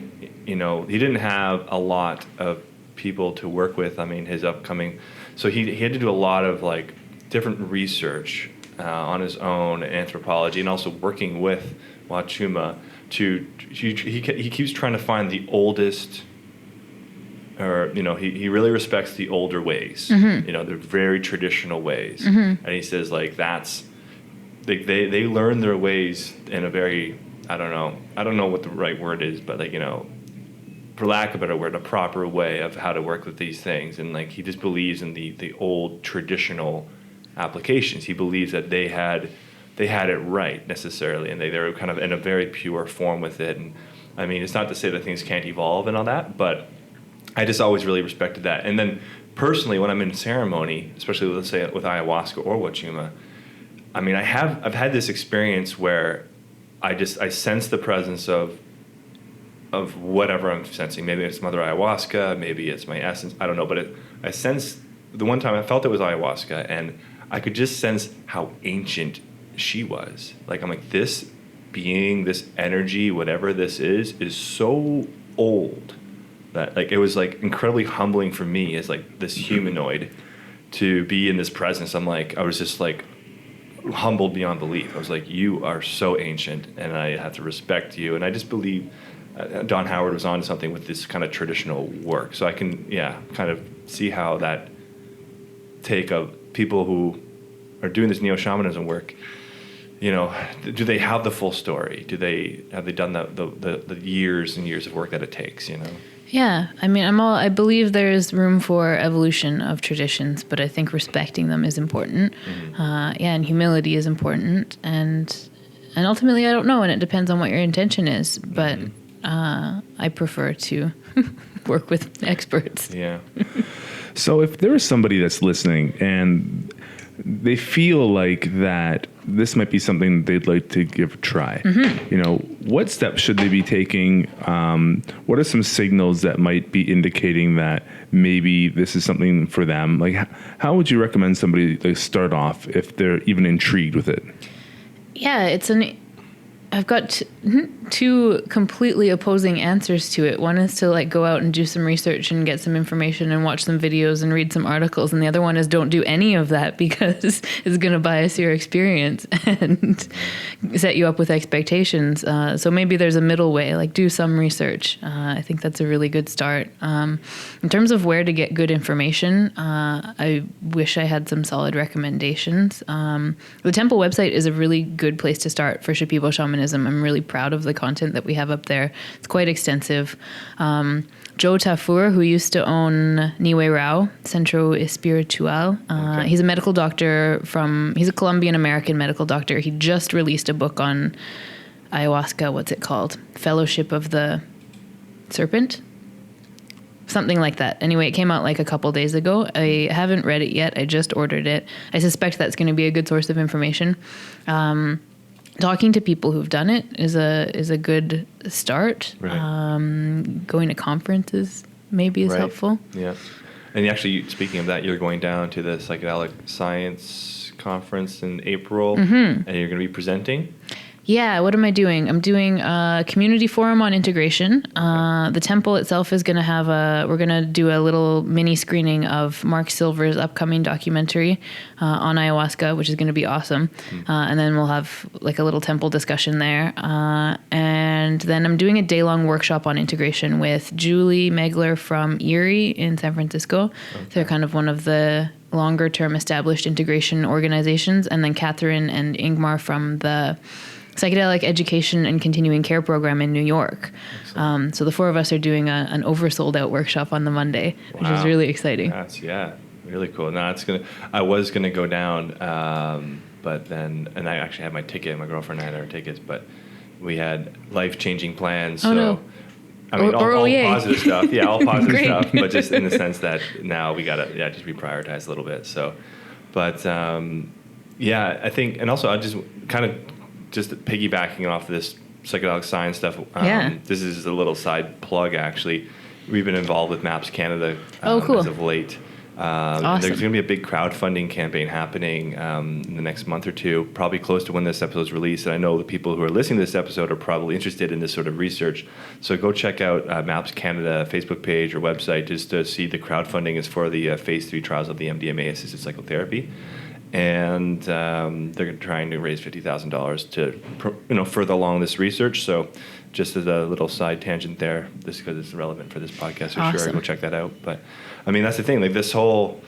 he didn't have a lot of people to work with. I mean, his upcoming... So he had to do a lot of, like, different research on his own, anthropology, and also working with Wachuma he keeps trying to find the oldest... Or, he really respects the older ways. Mm-hmm. They're very traditional ways. Mm-hmm. And he says, like, they learn their ways in a very, I don't know what the right word is, but like, for lack of a better word, a proper way of how to work with these things. And like, he just believes in the old traditional applications. He believes that they had it right necessarily, and they were kind of in a very pure form with it. And I mean, it's not to say that things can't evolve and all that, but I just always really respected that. And then personally, when I'm in ceremony, especially let's say with ayahuasca or wachuma, I mean, I've had this experience where I sense the presence of whatever I'm sensing. Maybe it's Mother Ayahuasca, maybe it's my essence, I don't know, but I sense, the one time I felt it was ayahuasca, and I could just sense how ancient she was. Like, I'm like, this being, this energy, whatever this is so old that like it was like incredibly humbling for me as like this humanoid to be in this presence. I was just like humbled beyond belief. I was like, you are so ancient, and I have to respect you. And I just believe Don Howard was on to something with this kind of traditional work. So I can, kind of see how that take of people who are doing this neo-shamanism work, do they have the full story? Have they done the years and years of work that it takes, Yeah, I mean, I believe there's room for evolution of traditions, but I think respecting them is important. Mm-hmm. And humility is important, and ultimately, I don't know, and it depends on what your intention is. But I prefer to work with experts. Yeah. So, if there is somebody that's listening and they feel like that this might be something they'd like to give a try, what steps should they be taking? What are some signals that might be indicating that maybe this is something for them? Like, how would you recommend somebody like start off if they're even intrigued with it? Yeah, I've got two completely opposing answers to it. One is to like go out and do some research and get some information and watch some videos and read some articles. And the other one is don't do any of that because it's going to bias your experience and set you up with expectations. So maybe there's a middle way, like do some research. I think that's a really good start. In terms of where to get good information, I wish I had some solid recommendations. The temple website is a really good place to start for Shipibo shamanism. I'm really proud of the content that we have up there. It's quite extensive. Joe Tafur, who used to own Niue Rao, Centro Espiritual, he's a medical doctor he's a Colombian-American medical doctor. He just released a book on ayahuasca. What's it called? Fellowship of the Serpent? Something like that. Anyway, it came out like a couple days ago. I haven't read it yet. I just ordered it. I suspect that's going to be a good source of information. Talking to people who've done it is a good start. Right. Going to conferences maybe is helpful. Yeah. And actually, speaking of that, you're going down to the Psychedelic Science Conference in April, and you're going to be presenting? Yeah, what am I doing? I'm doing a community forum on integration. The temple itself is going to have we're going to do a little mini screening of Mark Silver's upcoming documentary on ayahuasca, which is going to be awesome. And then we'll have like a little temple discussion there. And then I'm doing a day-long workshop on integration with Julie Megler from Erie in San Francisco. Okay. They're kind of one of the longer-term established integration organizations. And then Catherine and Ingmar from the Psychedelic Education and Continuing Care Program in New York. So the four of us are doing an oversold out workshop on the Monday, which is really exciting. That's, really cool. No, I was gonna go down, but then, and I actually had my ticket. My girlfriend and I had our tickets, but we had life-changing plans. Oh, so, no. I mean, all positive stuff. Yeah, all positive stuff, but just in the sense that now we gotta just reprioritize a little bit. So, but I think, and also I just kind of just piggybacking off of this psychedelic science stuff. This is a little side plug, actually. We've been involved with MAPS Canada cool. as of late. Awesome. There's going to be a big crowdfunding campaign happening in the next month or two, probably close to when this episode is released. And I know the people who are listening to this episode are probably interested in this sort of research. So go check out MAPS Canada Facebook page or website just to see the crowdfunding is for the phase 3 trials of the MDMA-assisted psychotherapy. And they're trying to raise $50,000 to further along this research. So just as a little side tangent there, just because it's relevant for this podcast, for sure, go check that out. But I mean, that's the thing. Like this whole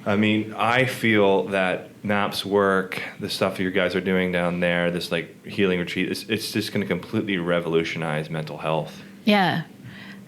I mean, I feel that Nap's work, the stuff you guys are doing down there, this like healing retreat, it's just going to completely revolutionize mental health. Yeah.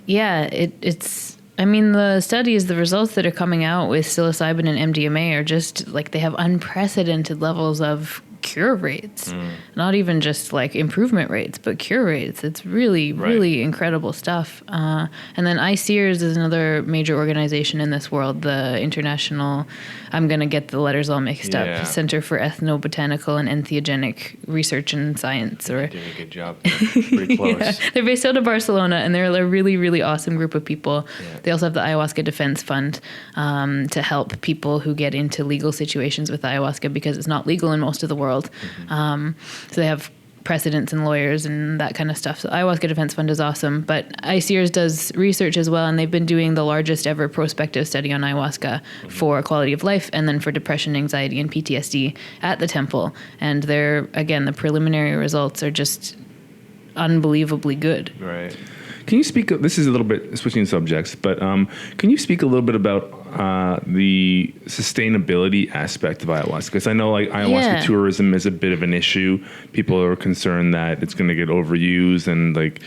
It's. I mean, the studies, the results that are coming out with psilocybin and MDMA are just like they have unprecedented levels of cure rates. Not even just like improvement rates, but cure rates. It's really, really incredible stuff. And then ICEERS is another major organization in this world, the International, I'm going to get the letters all mixed up, Center for Ethnobotanical and Entheogenic Research and Science. You're doing a good job. Pretty close. Yeah. They're based out of Barcelona, and they're a really, really awesome group of people. Yeah. They also have the Ayahuasca Defense Fund to help people who get into legal situations with ayahuasca because it's not legal in most of the world. So they have precedents and lawyers and that kind of stuff. So Ayahuasca Defense Fund is awesome, but ICEERS does research as well, and they've been doing the largest ever prospective study on ayahuasca for quality of life and then for depression, anxiety, and PTSD at the temple. And the preliminary results are just unbelievably good. Right. Can you speak, this is a little bit switching subjects, but can you speak a little bit about the sustainability aspect of ayahuasca? Because I know like ayahuasca tourism is a bit of an issue. People are concerned that it's going to get overused and like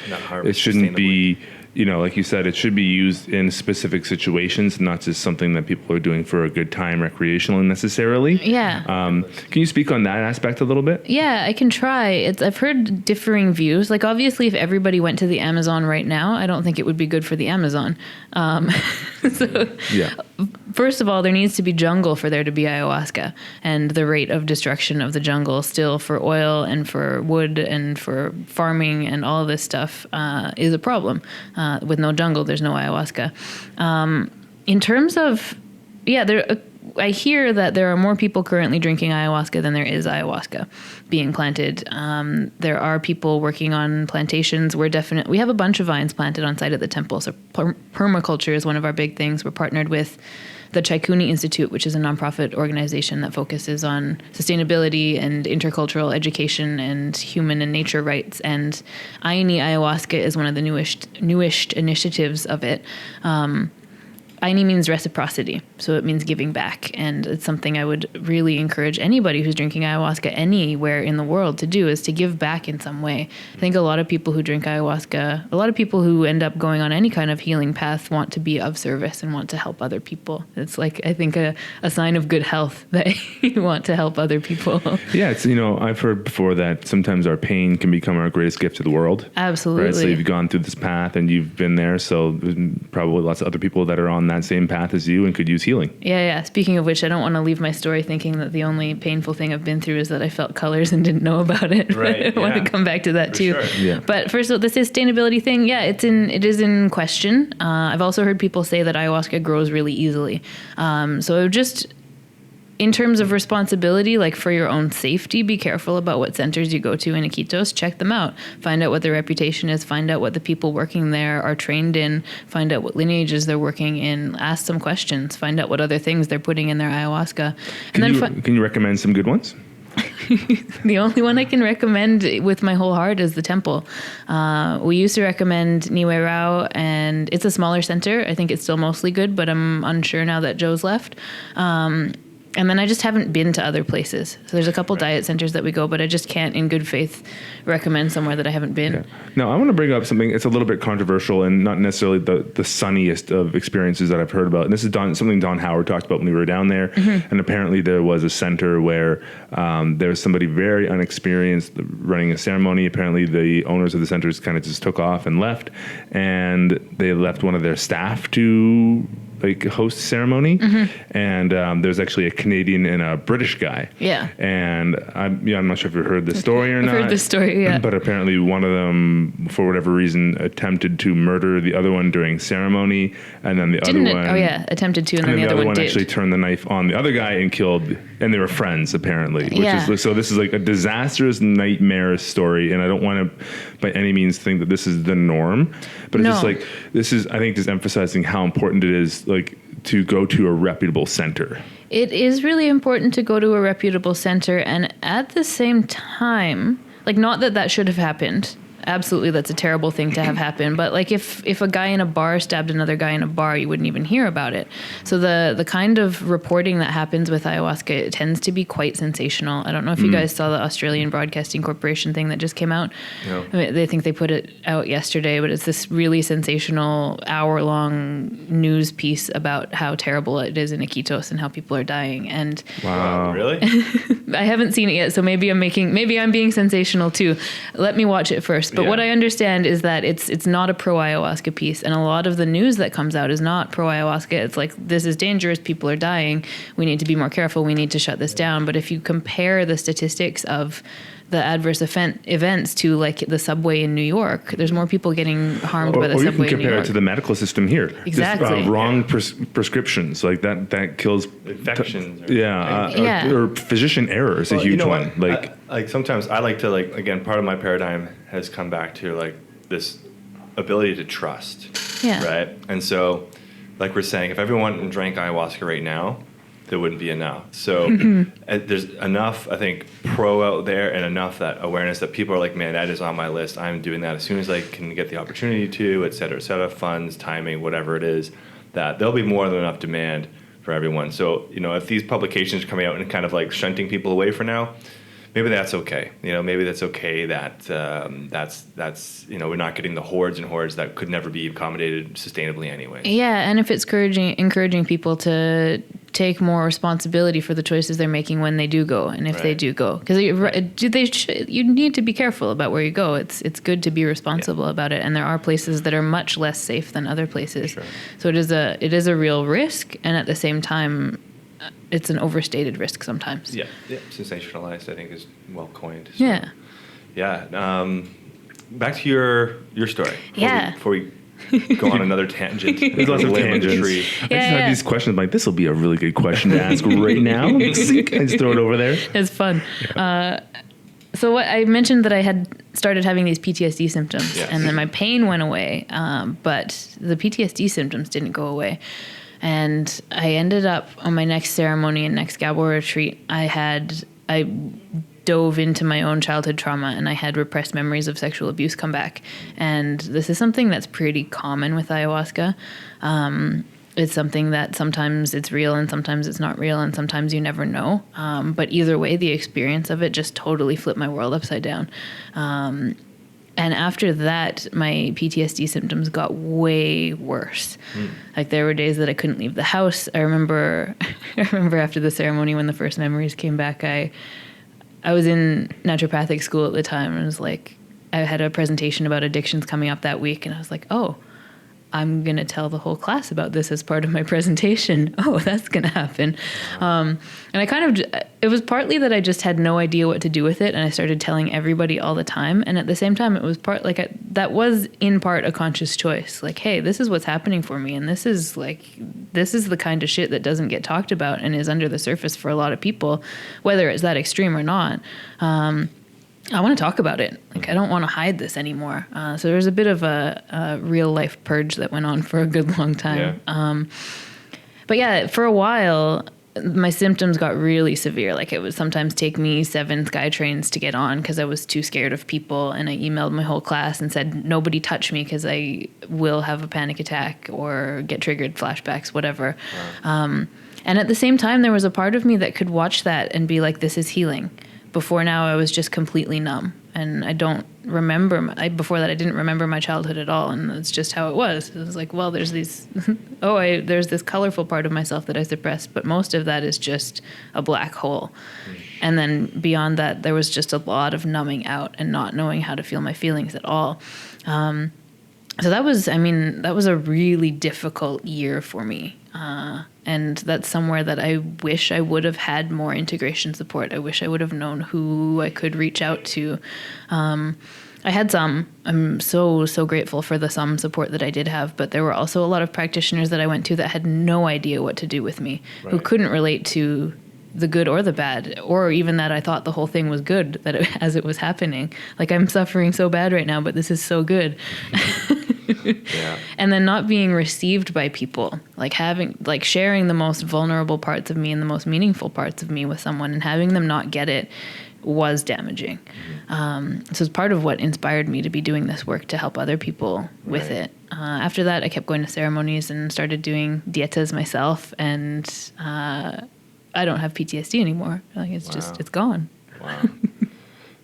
it shouldn't be, like you said, it should be used in specific situations, not just something that people are doing for a good time recreationally necessarily. Yeah. Can you speak on that aspect a little bit? Yeah, I can try. I've heard differing views. Like obviously if everybody went to the Amazon right now, I don't think it would be good for the Amazon. First of all, there needs to be jungle for there to be ayahuasca, and the rate of destruction of the jungle still for oil and for wood and for farming and all of this stuff is a problem. With no jungle, there's no ayahuasca. In terms of, I hear that there are more people currently drinking ayahuasca than there is ayahuasca being planted. There are people working on plantations. We have a bunch of vines planted on site at the temple. So permaculture is one of our big things. We're partnered with the Chaikuni Institute, which is a nonprofit organization that focuses on sustainability and intercultural education and human and nature rights. And Aini Ayahuasca is one of the newest initiatives of it. Aini means reciprocity, so it means giving back, and it's something I would really encourage anybody who's drinking ayahuasca anywhere in the world to do, is to give back in some way. I think a lot of people who drink ayahuasca, a lot of people who end up going on any kind of healing path want to be of service and want to help other people. It's like, I think, a sign of good health that you want to help other people. Yeah, it's, I've heard before that sometimes our pain can become our greatest gift to the world. Absolutely. Right? So you've gone through this path and you've been there, so there's probably lots of other people that are on that same path as you and could use healing. Yeah. Speaking of which, I don't want to leave my story thinking that the only painful thing I've been through is that I felt colors and didn't know about it. Right. I want to come back to that too. Sure. Yeah. But first of all, the sustainability thing, it is in question. I've also heard people say that ayahuasca grows really easily. So just in terms of responsibility, like for your own safety, be careful about what centers you go to in Iquitos. Check them out. Find out what their reputation is. Find out what the people working there are trained in. Find out what lineages they're working in. Ask some questions. Find out what other things they're putting in their ayahuasca. Can you recommend some good ones? The only one I can recommend with my whole heart is the temple. We used to recommend Niue Rao, and it's a smaller center. I think it's still mostly good, but I'm unsure now that Joe's left. And then I just haven't been to other places. So there's a couple diet centers that we go, but I just can't in good faith recommend somewhere that I haven't been. Okay. Now, I want to bring up something. It's a little bit controversial and not necessarily the sunniest of experiences that I've heard about. And this is something Don Howard talked about when we were down there. Mm-hmm. And apparently there was a center where there was somebody very unexperienced running a ceremony. Apparently the owners of the centers kind of just took off and left. And they left one of their staff to host ceremony. Mm-hmm. And there's actually a Canadian and a British guy. Yeah. And I'm not sure if you've heard the story or not. I've heard the story, yeah. But apparently one of them, for whatever reason, attempted to murder the other one during ceremony. And then attempted to, and then the other one did. Actually turned the knife on the other guy and killed, and they were friends apparently. So this is like a disastrous, nightmarish story. And I don't want to by any means think that this is the norm. But it's just I think just emphasizing how important it is to go to a reputable center. It is really important to go to a reputable center, and at the same time, not that should have happened. absolutely, that's a terrible thing to have happen. But like if a guy in a bar stabbed another guy in a bar, you wouldn't even hear about it. So the kind of reporting that happens with ayahuasca, it tends to be quite sensational. I don't know if you guys saw the Australian Broadcasting Corporation thing that just came out. No. I mean, they think they put it out yesterday, but it's this really sensational hour-long news piece about how terrible it is in Iquitos and how people are dying. And Wow. Really? I haven't seen it yet, so maybe I'm being sensational too. Let me watch it first. But what I understand is that it's not a pro-ayahuasca piece, and a lot of the news that comes out is not pro-ayahuasca. It's like, this is dangerous, people are dying, we need to be more careful, we need to shut this down. But if you compare the statistics of the adverse events to like the subway in New York, there's more people getting harmed by the or you subway can in New compare York. it to the medical system here. Exactly. Just, wrong prescriptions, like that kills Infections. or physician error is a huge one. Like sometimes I like to again, part of my paradigm has come back to like this ability to trust. Yeah. Right. And so, like we're saying, if everyone drank ayahuasca right now, there wouldn't be enough. So there's enough, I think, pro out there and enough that awareness that people are like, man, that is on my list. I'm doing that as soon as I can get the opportunity to, et cetera, funds, timing, whatever it is, that there'll be more than enough demand for everyone. So, if these publications are coming out and kind of like shunting people away for now, maybe that's okay. Maybe that's okay that that's we're not getting the hordes and hordes that could never be accommodated sustainably anyway. Yeah, and if it's encouraging people to take more responsibility for the choices they're making when they do go, and if they do go, because you need to be careful about where you go. It's good to be responsible about it, and there are places that are much less safe than other places. Sure. So it is a real risk, and at the same time, it's an overstated risk sometimes. Yeah. Sensationalized, I think, is well coined. So, Yeah. Yeah. Back to your story. Before we go on another tangent. There's lots of tangents. I just have these questions. I'm like, this will be a really good question to ask right now. I just throw it over there. It's fun. So what I mentioned that I had started having these PTSD symptoms, and then my pain went away, but the PTSD symptoms didn't go away. And I ended up on my next ceremony and next Gabor retreat, I dove into my own childhood trauma, and I had repressed memories of sexual abuse come back. And this is something that's pretty common with ayahuasca. It's something that sometimes it's real and sometimes it's not real, and sometimes you never know. But either way, the experience of it just totally flipped my world upside down. And after that, my PTSD symptoms got way worse. Like there were days that I couldn't leave the house. I remember after the ceremony when the first memories came back, I was in naturopathic school at the time, and it was like, I had a presentation about addictions coming up that week, and I was like, oh, I'm going to tell the whole class about this as part of my presentation. Oh, that's going to happen. And it was partly that I just had no idea what to do with it, and I started telling everybody all the time. And at the same time, it was that was in part a conscious choice. Like, hey, this is what's happening for me, and this is the kind of shit that doesn't get talked about and is under the surface for a lot of people, whether it's that extreme or not. I want to talk about it. Like, I don't want to hide this anymore. So there's a bit of a real life purge that went on for a good long time. Yeah. But yeah, for a while, my symptoms got really severe. Like it would sometimes take me 7 SkyTrains to get on because I was too scared of people. And I emailed my whole class and said, nobody touch me because I will have a panic attack or get triggered flashbacks, whatever. Wow. And at the same time, there was a part of me that could watch that and be like, this is healing. Before now, I was just completely numb, and I don't remember. Before that, I didn't remember my childhood at all, and that's just how it was. It was like, well, there's these. There's this colorful part of myself that I suppressed, but most of that is just a black hole. And then beyond that, there was just a lot of numbing out and not knowing how to feel my feelings at all. So that was a really difficult year for me. And that's somewhere that I wish I would have had more integration support. I wish I would have known who I could reach out to. I had some. I'm so grateful for the some support that I did have, but there were also a lot of practitioners that I went to that had no idea what to do with me, who couldn't relate to the good or the bad, or even that I thought the whole thing was good as it was happening. Like, I'm suffering so bad right now, but this is so good. Yeah. And then not being received by people, like sharing the most vulnerable parts of me and the most meaningful parts of me with someone, and having them not get it was damaging. So it's part of what inspired me to be doing this work, to help other people with it. After that, I kept going to ceremonies and started doing dietas myself, and I don't have PTSD anymore. Like, it's just, it's gone. Wow.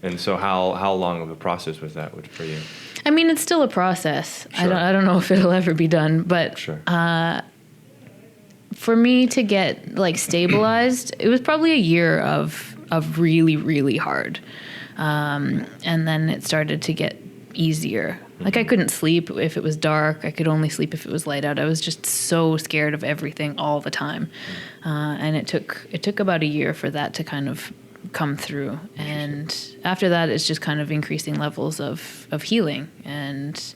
And so how long of a process was that for you? I mean, it's still a process. Sure. I don't know if it'll ever be done, but Sure. For me to get like stabilized, it was probably a year of really, really hard. And then it started to get easier. Like, I couldn't sleep if it was dark. I could only sleep if it was light out. I was just so scared of everything all the time. And it took about a year for that to kind of come through. And after that, it's just kind of increasing levels of healing. And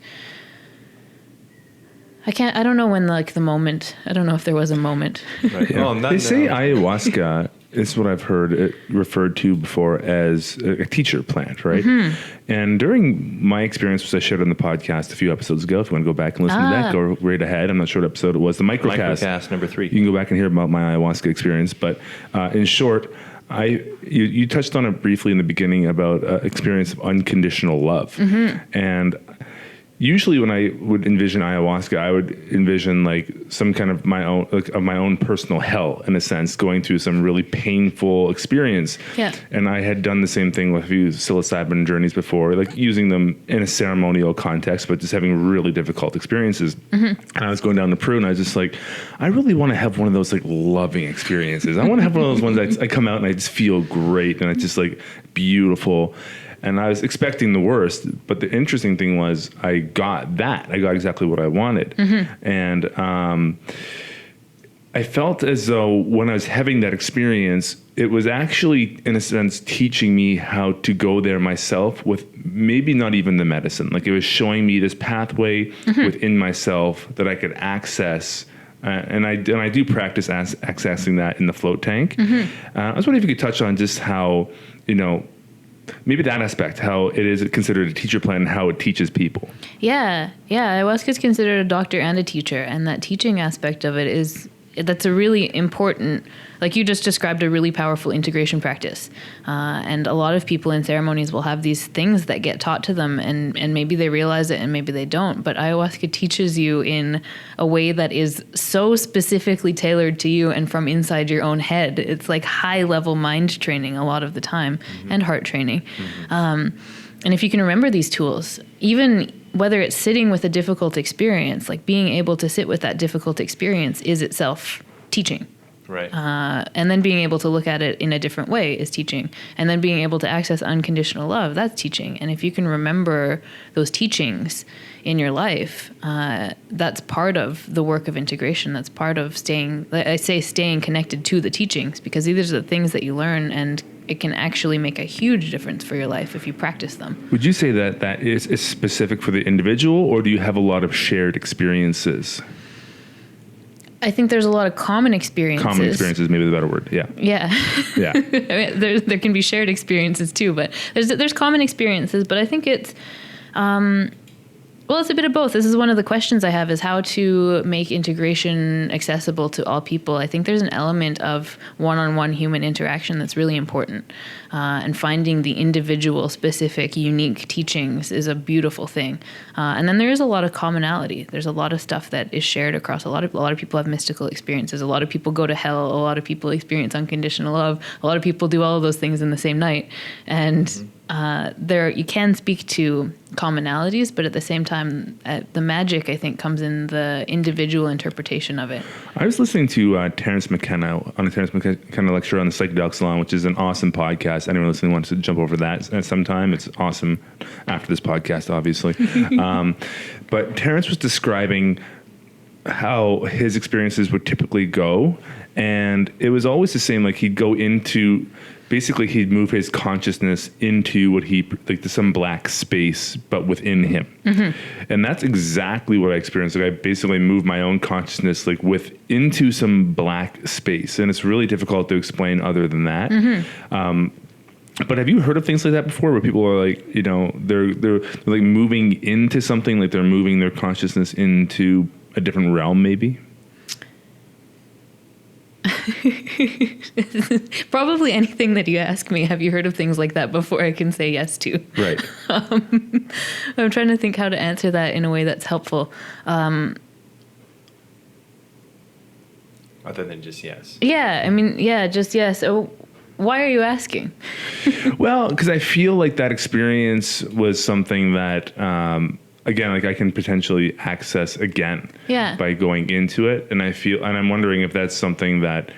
I don't know when, like, the moment, I don't know if there was a moment. Right. Yeah. Well, They say ayahuasca is what I've heard it referred to before as a teacher plant, right? And during my experience, which I shared on the podcast a few episodes ago, if you want to go back and listen to that, go right ahead. I'm not sure what episode it was. The microcast number 3. You can go back and hear about my ayahuasca experience. But in short, you touched on it briefly in the beginning about experience of unconditional love. And usually when I would envision ayahuasca, I would envision like some kind of my own personal hell, in a sense, going through some really painful experience. Yeah. And I had done the same thing with a few psilocybin journeys before, like using them in a ceremonial context, but just having really difficult experiences. And I was going down to Peru, and I was just like, I really want to have one of those like loving experiences. I want to have one of those ones that I come out and I just feel great, and it's just like beautiful. And I was expecting the worst, but the interesting thing was I got that. I got exactly what I wanted. And I felt as though when I was having that experience, it was actually, in a sense, teaching me how to go there myself with maybe not even the medicine. Like, it was showing me this pathway within myself that I could access. And I do practice accessing that in the float tank. I was wondering if you could touch on just how, maybe that aspect, how it is considered a teacher plan and how it teaches people. Yeah. Ayahuasca is considered a doctor and a teacher, and that teaching aspect of it that's a really important, like you just described, a really powerful integration practice. And a lot of people in ceremonies will have these things that get taught to them, and maybe they realize it and maybe they don't. But ayahuasca teaches you in a way that is so specifically tailored to you and from inside your own head. It's like high-level mind training a lot of the time, and heart training. And if you can remember these tools, even whether it's sitting with a difficult experience, like being able to sit with that difficult experience is itself teaching. Right. And then being able to look at it in a different way is teaching. And then being able to access unconditional love, that's teaching. And if you can remember those teachings in your life, that's part of the work of integration. That's part of staying connected to the teachings, because these are the things that you learn, and it can actually make a huge difference for your life if you practice them. Would you say that is specific for the individual, or do you have a lot of shared experiences? I think there's a lot of common experiences. Common experiences, maybe the better word. Yeah. Yeah. Yeah. I mean, there can be shared experiences too, but there's common experiences. But I think it's it's a bit of both. This is one of the questions I have, is how to make integration accessible to all people. I think there's an element of one-on-one human interaction that's really important. And finding the individual, specific, unique teachings is a beautiful thing. And then there is a lot of commonality. There's a lot of stuff that is shared across a lot of people have mystical experiences. A lot of people go to hell. A lot of people experience unconditional love. A lot of people do all of those things in the same night. And you can speak to commonalities, but at the same time, the magic, I think, comes in the individual interpretation of it. I was listening to Terence McKenna on a Terence McKenna lecture on the Psychedelic Salon, which is an awesome podcast. Anyone listening wants to jump over that at some time. It's awesome after this podcast, obviously. But Terence was describing how his experiences would typically go, and it was always the same. Like, he'd go into, basically he'd move his consciousness into some black space, but within him. And that's exactly what I experienced. Like, I basically moved my own consciousness into some black space, and it's really difficult to explain other than that. But have you heard of things like that before, where people are like, you know, they're like moving into something, like they're moving their consciousness into a different realm, maybe? Probably anything that you ask me, have you heard of things like that before, I can say yes to. Right. I'm trying to think how to answer that in a way that's helpful. Other than just yes. Yeah, I mean, yeah, just yes. Oh, why are you asking? Well, because I feel like that experience was something that, again, like I can potentially access again by going into it. And I'm wondering if that's something that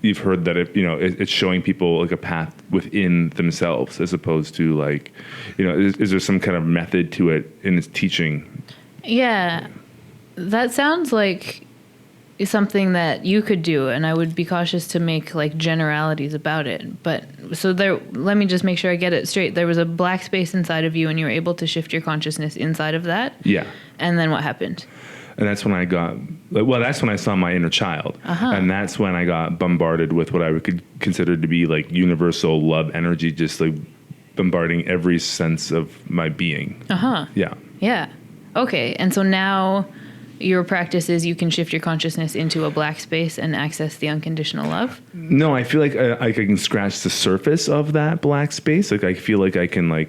you've heard, that it's showing people like a path within themselves, as opposed to like, you know, is there some kind of method to it in its teaching? Yeah, that sounds like something that you could do, and I would be cautious to make like generalities about it. But so let me just make sure I get it straight. There was a black space inside of you, and you were able to shift your consciousness inside of that. Yeah. And then what happened? And that's when that's when I saw my inner child. And that's when I got bombarded with what I would consider to be like universal love energy, just like bombarding every sense of my being. Yeah. Yeah. Okay. And so now your practice is you can shift your consciousness into a black space and access the unconditional love? No, I feel like I can scratch the surface of that black space. Like I feel like I can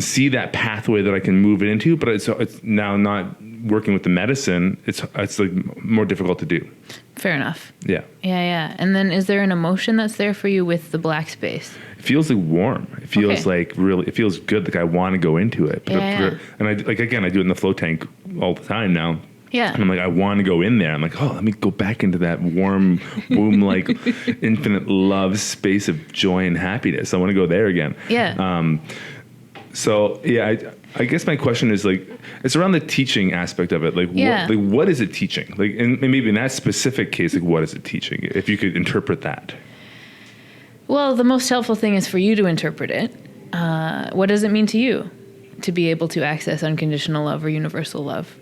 see that pathway that I can move it into, but it's now not working with the medicine. It's like more difficult to do. Fair enough. Yeah. Yeah. And then is there an emotion that's there for you with the black space? It feels like warm. It feels like really, it feels good. Like I want to go into it. But and I do it in the flow tank all the time now. Yeah. And I'm like, I want to go in there. I'm like, oh, let me go back into that warm, womb-like, infinite love space of joy and happiness. I want to go there again. Yeah. I guess my question is like, it's around the teaching aspect of it. Like, what is it teaching? Like, and maybe in that specific case, like, what is it teaching? If you could interpret that. Well, the most helpful thing is for you to interpret it. What does it mean to you to be able to access unconditional love or universal love?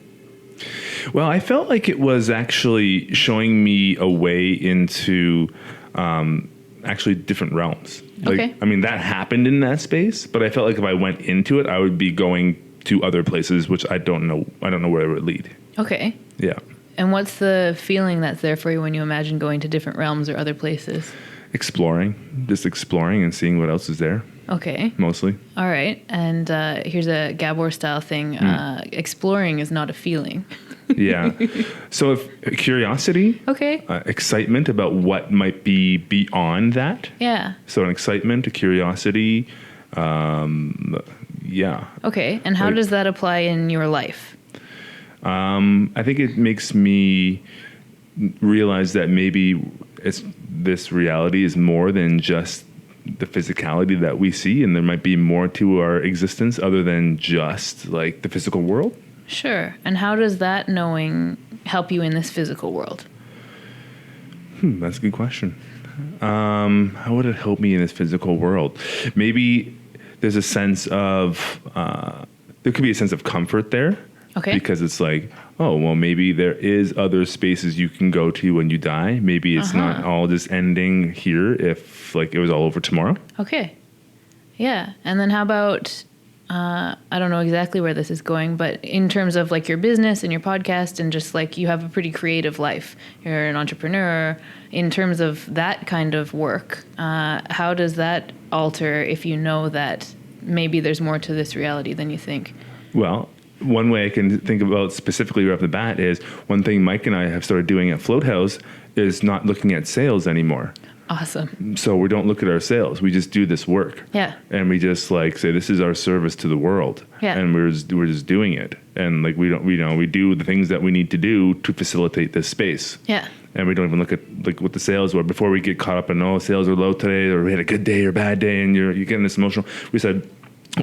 Well, I felt like it was actually showing me a way into actually different realms. Like, I mean, that happened in that space, but I felt like if I went into it, I would be going to other places, which I don't know where it would lead. Okay. Yeah. And what's the feeling that's there for you when you imagine going to different realms or other places? Just exploring and seeing what else is there. Okay. Mostly. All right. And here's a Gabor style thing. Exploring is not a feeling. Yeah. So curiosity. Okay. Excitement about what might be beyond that. Yeah. So an excitement, a curiosity. Yeah. Okay. And how does that apply in your life? I think it makes me realize that maybe this reality is more than just the physicality that we see, and there might be more to our existence other than just like the physical world. Sure. And how does that knowing help you in this physical world? That's a good question. How would it help me in this physical world? Maybe there's a sense of, there could be a sense of comfort there. Okay. Because it's like, oh, well, maybe there is other spaces you can go to when you die. Maybe it's not all just ending here if like it was all over tomorrow. Okay. Yeah. And then how about, I don't know exactly where this is going, but in terms of like your business and your podcast and just like you have a pretty creative life, you're an entrepreneur. In terms of that kind of work, how does that alter if you know that maybe there's more to this reality than you think? Well, one way I can think about specifically right off the bat is one thing Mike and I have started doing at Float House is not looking at sales anymore. Awesome. So we don't look at our sales. We just do this work. Yeah. And we just like say, this is our service to the world. Yeah. And we're just doing it. And like, we do the things that we need to do to facilitate this space. Yeah. And we don't even look at like what the sales were before we get caught up in, sales are low today, or we had a good day or bad day. And you're getting this emotional. We said,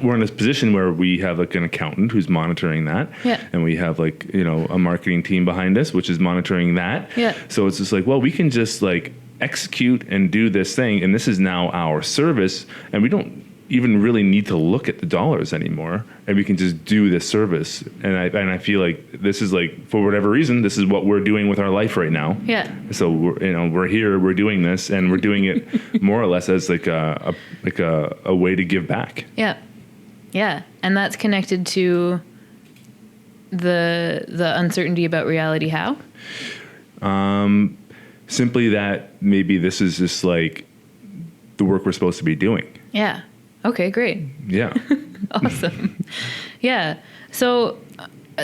we're in this position where we have like an accountant who's monitoring that. Yeah. And we have like, a marketing team behind us, which is monitoring that. Yeah. So it's just like, well, we can just like execute and do this thing. And this is now our service. And we don't even really need to look at the dollars anymore, and we can just do this service. And I feel like this is like, for whatever reason, this is what we're doing with our life right now. Yeah. So we're here, we're doing this, and we're doing it more or less as like a way to give back. Yeah. Yeah. And that's connected to the uncertainty about reality. How? Simply that maybe this is just like the work we're supposed to be doing. Yeah. Okay, great. Yeah. Awesome. Yeah. So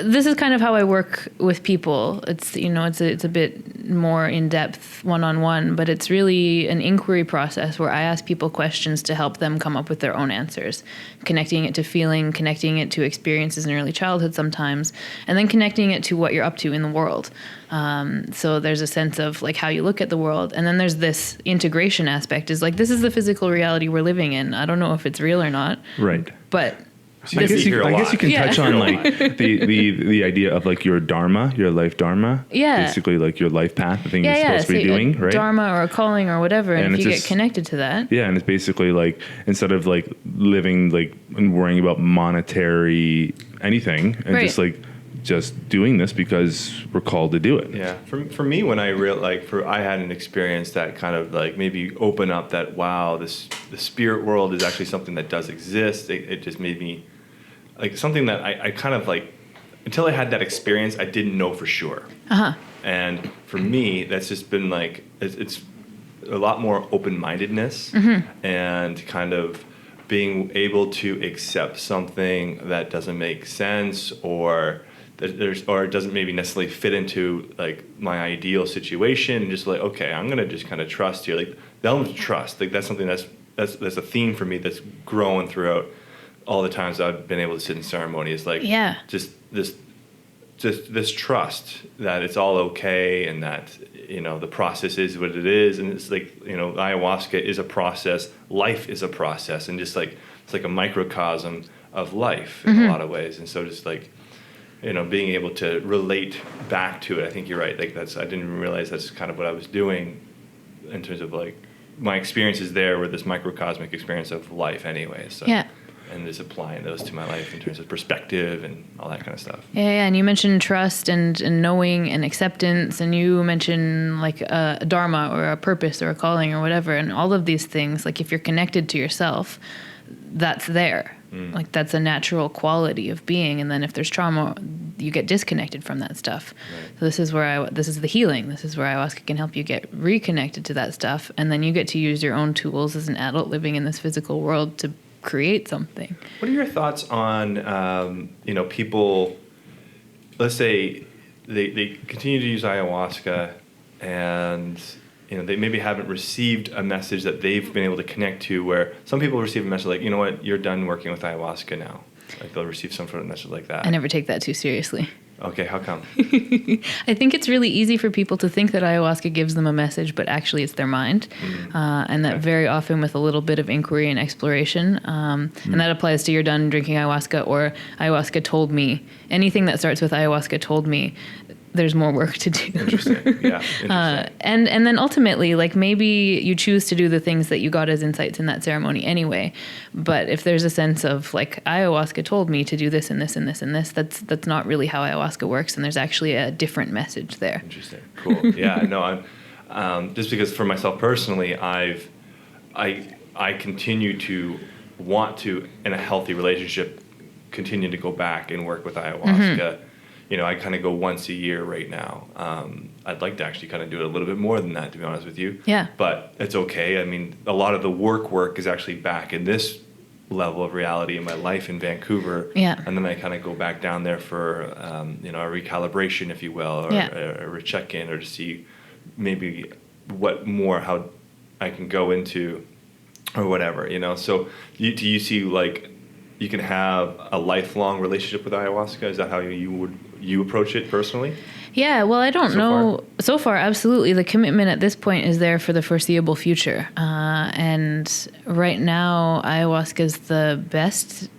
this is kind of how I work with people. It's, it's a bit more in depth one-on-one, but it's really an inquiry process where I ask people questions to help them come up with their own answers, connecting it to feeling, connecting it to experiences in early childhood sometimes, and then connecting it to what you're up to in the world. So there's a sense of like how you look at the world. And then there's this integration aspect is like, this is the physical reality we're living in. I don't know if it's real or not. Right. But So I guess you can touch on like the idea of like your dharma, your life dharma. Yeah. Basically like your life path, the thing you're supposed to be doing, right? Dharma or a calling or whatever. And if you get connected to that. Yeah. And it's basically like, instead of like living like and worrying about monetary anything and just doing this because we're called to do it. Yeah. For me, when I I had an experience that kind of like maybe open up that, wow, the spirit world is actually something that does exist. It just made me like something that I kind of like, until I had that experience, I didn't know for sure. Uh-huh. And for me, that's just been like, it's a lot more open-mindedness and kind of being able to accept something that doesn't make sense or it doesn't maybe necessarily fit into like my ideal situation, and just like, okay, I'm gonna just kind of trust here. Like the element of trust, like that's something that's a theme for me that's grown throughout all the times I've been able to sit in ceremony. Is like just this trust that it's all okay and that the process is what it is, and it's like ayahuasca is a process, life is a process, and just like it's like a microcosm of life in a lot of ways, and so just like being able to relate back to it. I think you're right. Like I didn't even realize that's kind of what I was doing in terms of like my experiences there were this microcosmic experience of life anyway. So, yeah. And just applying those to my life in terms of perspective and all that kind of stuff. Yeah. And you mentioned trust and knowing and acceptance, and you mentioned like a dharma or a purpose or a calling or whatever. And all of these things, like if you're connected to yourself, that's there. Like that's a natural quality of being. And then if there's trauma, you get disconnected from that stuff. Right. So this is the healing. This is where ayahuasca can help you get reconnected to that stuff. And then you get to use your own tools as an adult living in this physical world to create something. What are your thoughts on, people, let's say they continue to use ayahuasca and they maybe haven't received a message that they've been able to connect to, where some people receive a message like, you know what, you're done working with ayahuasca now. Like they'll receive some sort of message like that. I never take that too seriously. Okay, how come? I think it's really easy for people to think that ayahuasca gives them a message, but actually it's their mind. And that very often with a little bit of inquiry and exploration. And that applies to you're done drinking ayahuasca or ayahuasca told me. Anything that starts with ayahuasca told me, there's more work to do. Interesting. Yeah. Interesting. And then ultimately, like maybe you choose to do the things that you got as insights in that ceremony anyway. But if there's a sense of like ayahuasca told me to do this and this and this and this, that's not really how ayahuasca works. And there's actually a different message there. Interesting. Cool. Yeah. No. I'm just because for myself personally, I continue to want to, in a healthy relationship, continue to go back and work with ayahuasca. I kind of go once a year right now. I'd like to actually kind of do it a little bit more than that, to be honest with you. Yeah. But it's okay. I mean, a lot of the work is actually back in this level of reality in my life in Vancouver. Yeah. And then I kind of go back down there for, a recalibration, if you will, or a check-in, or to see maybe how I can go into or whatever, So do you see like you can have a lifelong relationship with ayahuasca? Is that how you approach it personally? Yeah, well, I don't know. So far, absolutely. The commitment at this point is there for the foreseeable future. And right now, ayahuasca is the best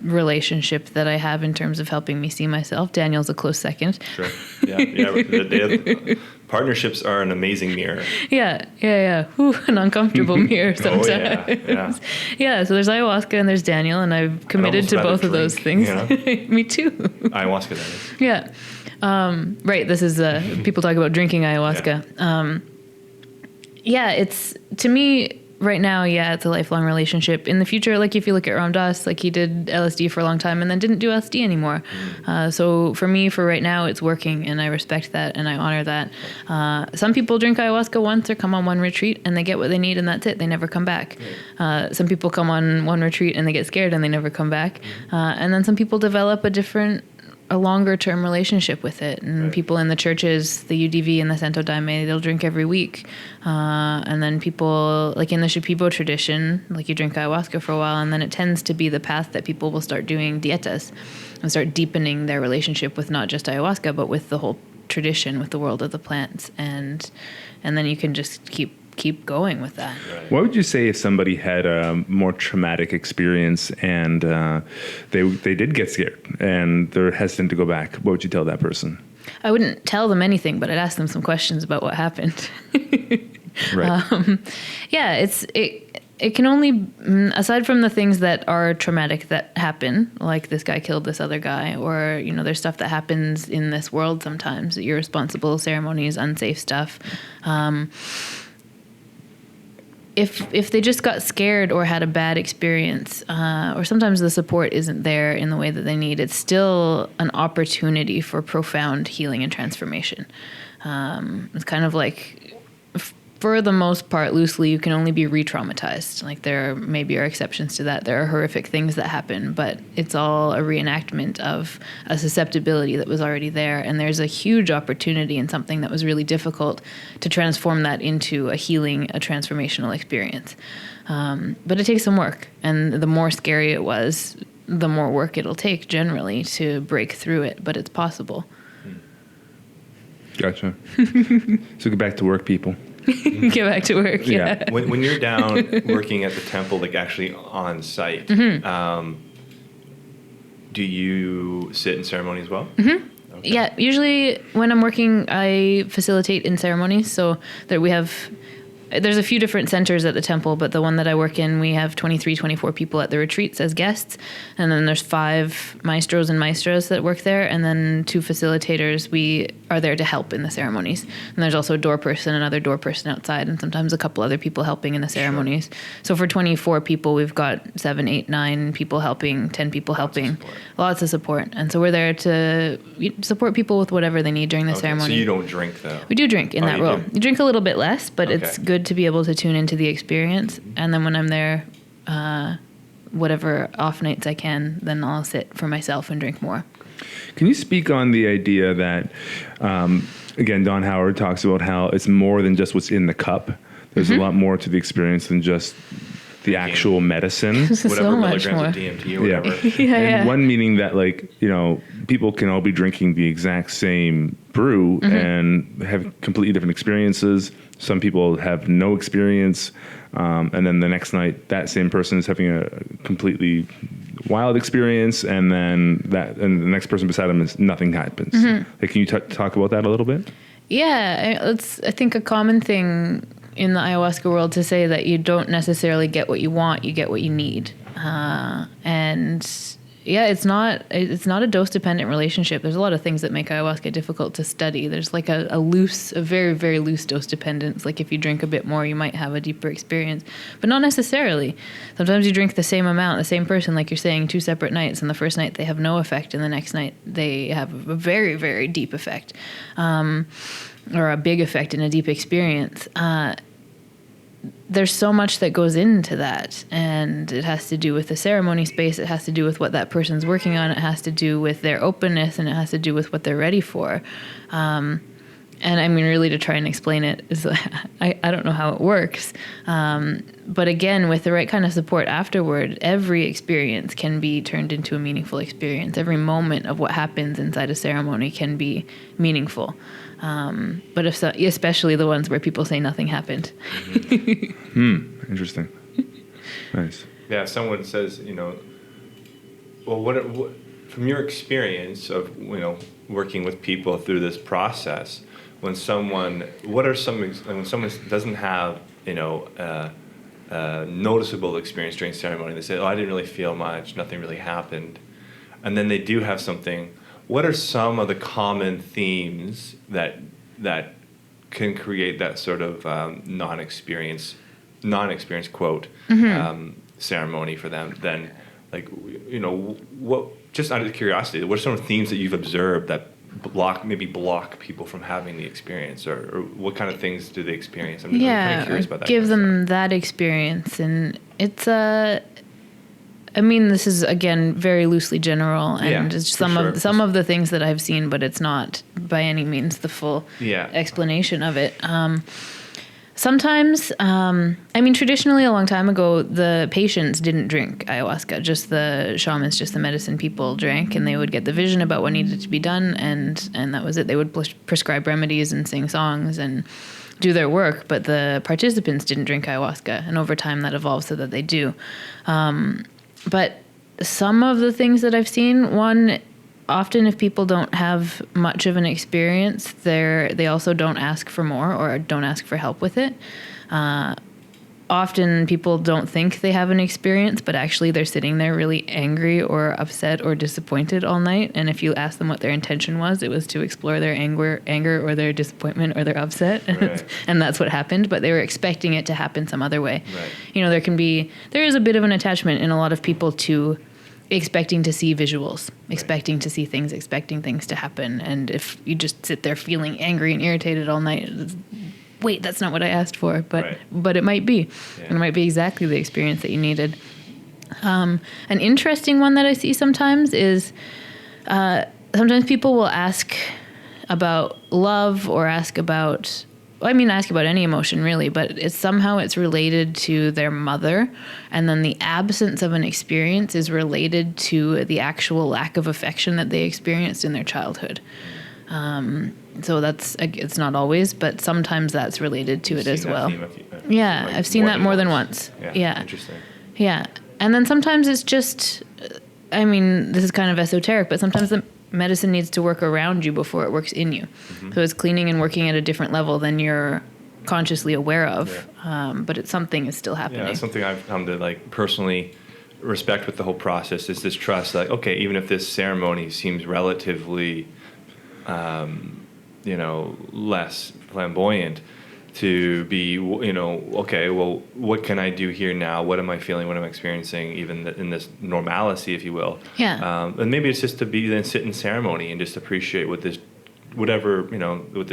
relationship that I have in terms of helping me see myself. Daniel's a close second. Sure. Yeah. Partnerships are an amazing mirror. Yeah. Whew, an uncomfortable mirror sometimes. Yeah. Yeah, so there's ayahuasca and there's Daniel, and I've committed to both of those things. You know? Me too. Ayahuasca, that is. Yeah. Right. This is people talk about drinking ayahuasca. Yeah. It's, to me right now, it's a lifelong relationship. In the future, like if you look at Ram Dass, like he did LSD for a long time and then didn't do LSD anymore. So for me, for right now, it's working, and I respect that and I honor that. Some people drink ayahuasca once or come on one retreat and they get what they need and that's it. They never come back. Some people come on one retreat and they get scared and they never come back. And then some people develop a longer term relationship with it. And people in the churches, the UDV and the Santo Daime, they'll drink every week. And then people, like in the Shipibo tradition, like you drink ayahuasca for a while, and then it tends to be the path that people will start doing dietas and start deepening their relationship with not just ayahuasca, but with the whole tradition, with the world of the plants. And then you can just keep going with that. What would you say if somebody had a more traumatic experience and they did get scared and they're hesitant to go back? What would you tell that person? I wouldn't tell them anything, but I'd ask them some questions about what happened. Right. It can only, aside from the things that are traumatic that happen, like this guy killed this other guy, or, there's stuff that happens in this world sometimes, irresponsible ceremonies, unsafe stuff. If they just got scared or had a bad experience, or sometimes the support isn't there in the way that they need, it's still an opportunity for profound healing and transformation. It's kind of like, for the most part, loosely, you can only be re-traumatized. Like there maybe are exceptions to that. There are horrific things that happen, but it's all a reenactment of a susceptibility that was already there. And there's a huge opportunity in something that was really difficult to transform that into a healing, a transformational experience. But it takes some work. And the more scary it was, the more work it'll take generally to break through it. But it's possible. Gotcha. So get back to work, people. Get back to work. Yeah. When you're down working at the temple, like actually on site, do you sit in ceremony as well? Okay. Yeah. Usually when I'm working, I facilitate in ceremonies. So that there's a few different centers at the temple, but the one that I work in, we have 23, 24 people at the retreats as guests. And then there's 5 maestros and maestras that work there. And then 2 facilitators. We are there to help in the ceremonies. And there's also a door person, another door person outside, and sometimes a couple other people helping in the ceremonies. Sure. So for 24 people, we've got 7, 8, 9 people helping, 10 people helping. Lots of support. And so we're there to support people with whatever they need during the ceremony. So you don't drink, though? We do drink in that role. You drink a little bit less, but it's good to be able to tune into the experience. And then when I'm there, whatever off nights I can, then I'll sit for myself and drink more. Can you speak on the idea that, again, Don Howard talks about how it's more than just what's in the cup. There's a lot more to the experience than just the actual medicine. Whatever milligrams of DMT or whatever. One meaning that, people can all be drinking the exact same brew and have completely different experiences. Some people have no experience, and then the next night, that same person is having a completely wild experience, and then the next person beside them is nothing happens. Can you talk about that a little bit? Yeah, it's I think a common thing in the ayahuasca world to say that you don't necessarily get what you want, you get what you need, and it's not a dose dependent relationship. There's a lot of things that make ayahuasca difficult to study. There's like a very, very loose dose dependence. Like if you drink a bit more, you might have a deeper experience, but not necessarily. Sometimes you drink the same amount, the same person, like you're saying, 2 separate nights, and the first night they have no effect, and the next night they have a very, very deep effect, or a big effect in a deep experience. There's so much that goes into that, and it has to do with the ceremony space. It has to do with what that person's working on. It has to do with their openness, and it has to do with what they're ready for. And I mean, really, to try and explain it is, I don't know how it works. But again, with the right kind of support afterward, every experience can be turned into a meaningful experience. Every moment of what happens inside a ceremony can be meaningful. But especially the ones where people say nothing happened. Interesting. Nice. Yeah, someone says, well, what from your experience of working with people through this process, when someone when someone doesn't have noticeable experience during ceremony, they say, "Oh, I didn't really feel much, nothing really happened," and then they do have something. What are some of the common themes that can create that sort of non-experience quote ceremony for them? Then, what? Just out of curiosity, what are some themes that you've observed that block people from having the experience, or what kind of things do they experience? I'm kind of curious about that. Give them that experience, and it's I mean, this is again very loosely general, and it's some of the things that I've seen, but it's not by any means the full explanation of it. Sometimes, I mean, traditionally, a long time ago, the patients didn't drink ayahuasca. Just the shamans, just the medicine people drank, and they would get the vision about what needed to be done, and that was it. They would prescribe remedies and sing songs and do their work, but the participants didn't drink ayahuasca, and over time that evolved so that they do. But some of the things that I've seen, often if people don't have much of an experience, they also don't ask for more or don't ask for help with it. Often people don't think they have an experience, but actually they're sitting there really angry or upset or disappointed all night. And if you ask them what their intention was, it was to explore their anger or their disappointment or their upset. Right. And that's what happened, but they were expecting it to happen some other way. Right. There is a bit of an attachment in a lot of people to expecting to see visuals, expecting to see things, expecting things to happen. And if you just sit there feeling angry and irritated all night, wait, that's not what I asked for, but it might be. Yeah. And it might be exactly the experience that you needed. An interesting one that I see sometimes is sometimes people will ask about love or ask about any emotion really, but it's related to their mother, and then the absence of an experience is related to the actual lack of affection that they experienced in their childhood. So it's not always, but sometimes that's related to it as well. I've seen that more than once. Yeah. Interesting. Yeah. And then sometimes it's just, this is kind of esoteric, but sometimes the medicine needs to work around you before it works in you. Mm-hmm. So it's cleaning and working at a different level than you're consciously aware of. Yeah. But something is still happening. Yeah, something I've come to personally respect with the whole process is this trust. Okay, even if this ceremony seems relatively less flamboyant, to be, okay, well, what can I do here now? What am I feeling? What am I experiencing? Even in this normalcy, if you will. Yeah. And maybe it's just to sit in ceremony and just appreciate what this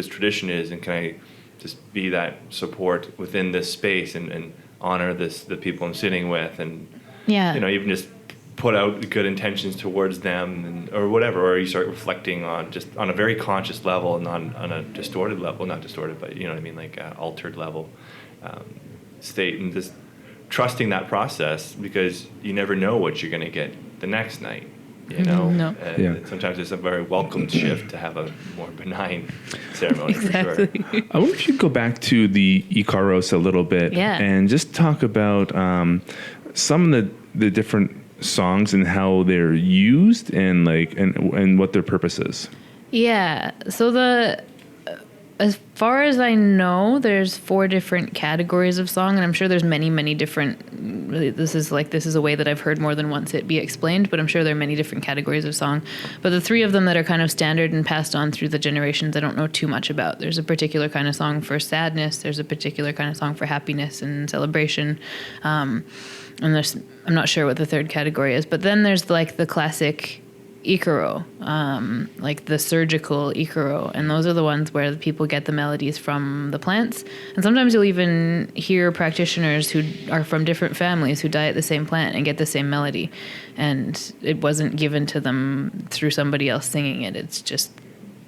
tradition is, and can I just be that support within this space and honor the people I'm sitting with, and even just put out good intentions towards them, or whatever, or you start reflecting on a very conscious level and on a distorted level, not distorted, but altered level state, and just trusting that process, because you never know what you're going to get the next night. No. Sometimes it's a very welcome shift to have a more benign ceremony. Exactly. For sure. I wonder if you could go back to the Iquitos a little bit, and just talk about some of the different songs and how they're used and what their purpose is. Yeah. So as far as I know, there's 4 different categories of song, and I'm sure there's many, many different. Really, this is a way that I've heard more than once it be explained, but I'm sure there are many different categories of song. But the 3 of them that are kind of standard and passed on through the generations, I don't know too much about. There's a particular kind of song for sadness. There's a particular kind of song for happiness and celebration. And I'm not sure what the 3rd category is, but then there's the classic Ikaro, the surgical Ikaro, and those are the ones where the people get the melodies from the plants. And sometimes you'll even hear practitioners who are from different families who diet the same plant and get the same melody, and it wasn't given to them through somebody else singing it. It's just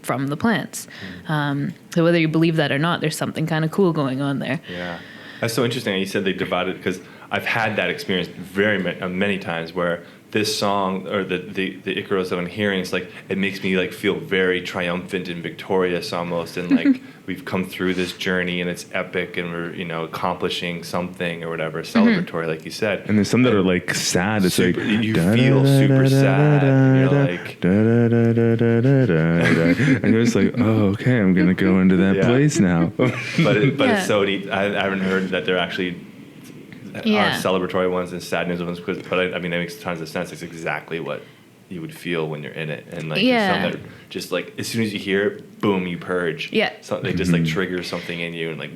from the plants. So whether you believe that or not, there's something kind of cool going on there. Yeah, that's so interesting. You said they divided, because I've had that experience many times where this song or the Icaros that I'm hearing, it's like it makes me like feel very triumphant and victorious almost, and like we've come through this journey and it's epic and we're accomplishing something or whatever, celebratory, like you said. And there's some that are like sad. It's super, like you feel super sad. You're like, and you're just like, oh, okay, I'm gonna go into that place now. but it's so neat. I haven't heard that they're actually are celebratory ones and sadness ones, but I mean, that makes tons of sense. It's exactly what you would feel when you're in it, and like there's some that just like as soon as you hear it, boom, you purge. So they just like trigger something in you, and like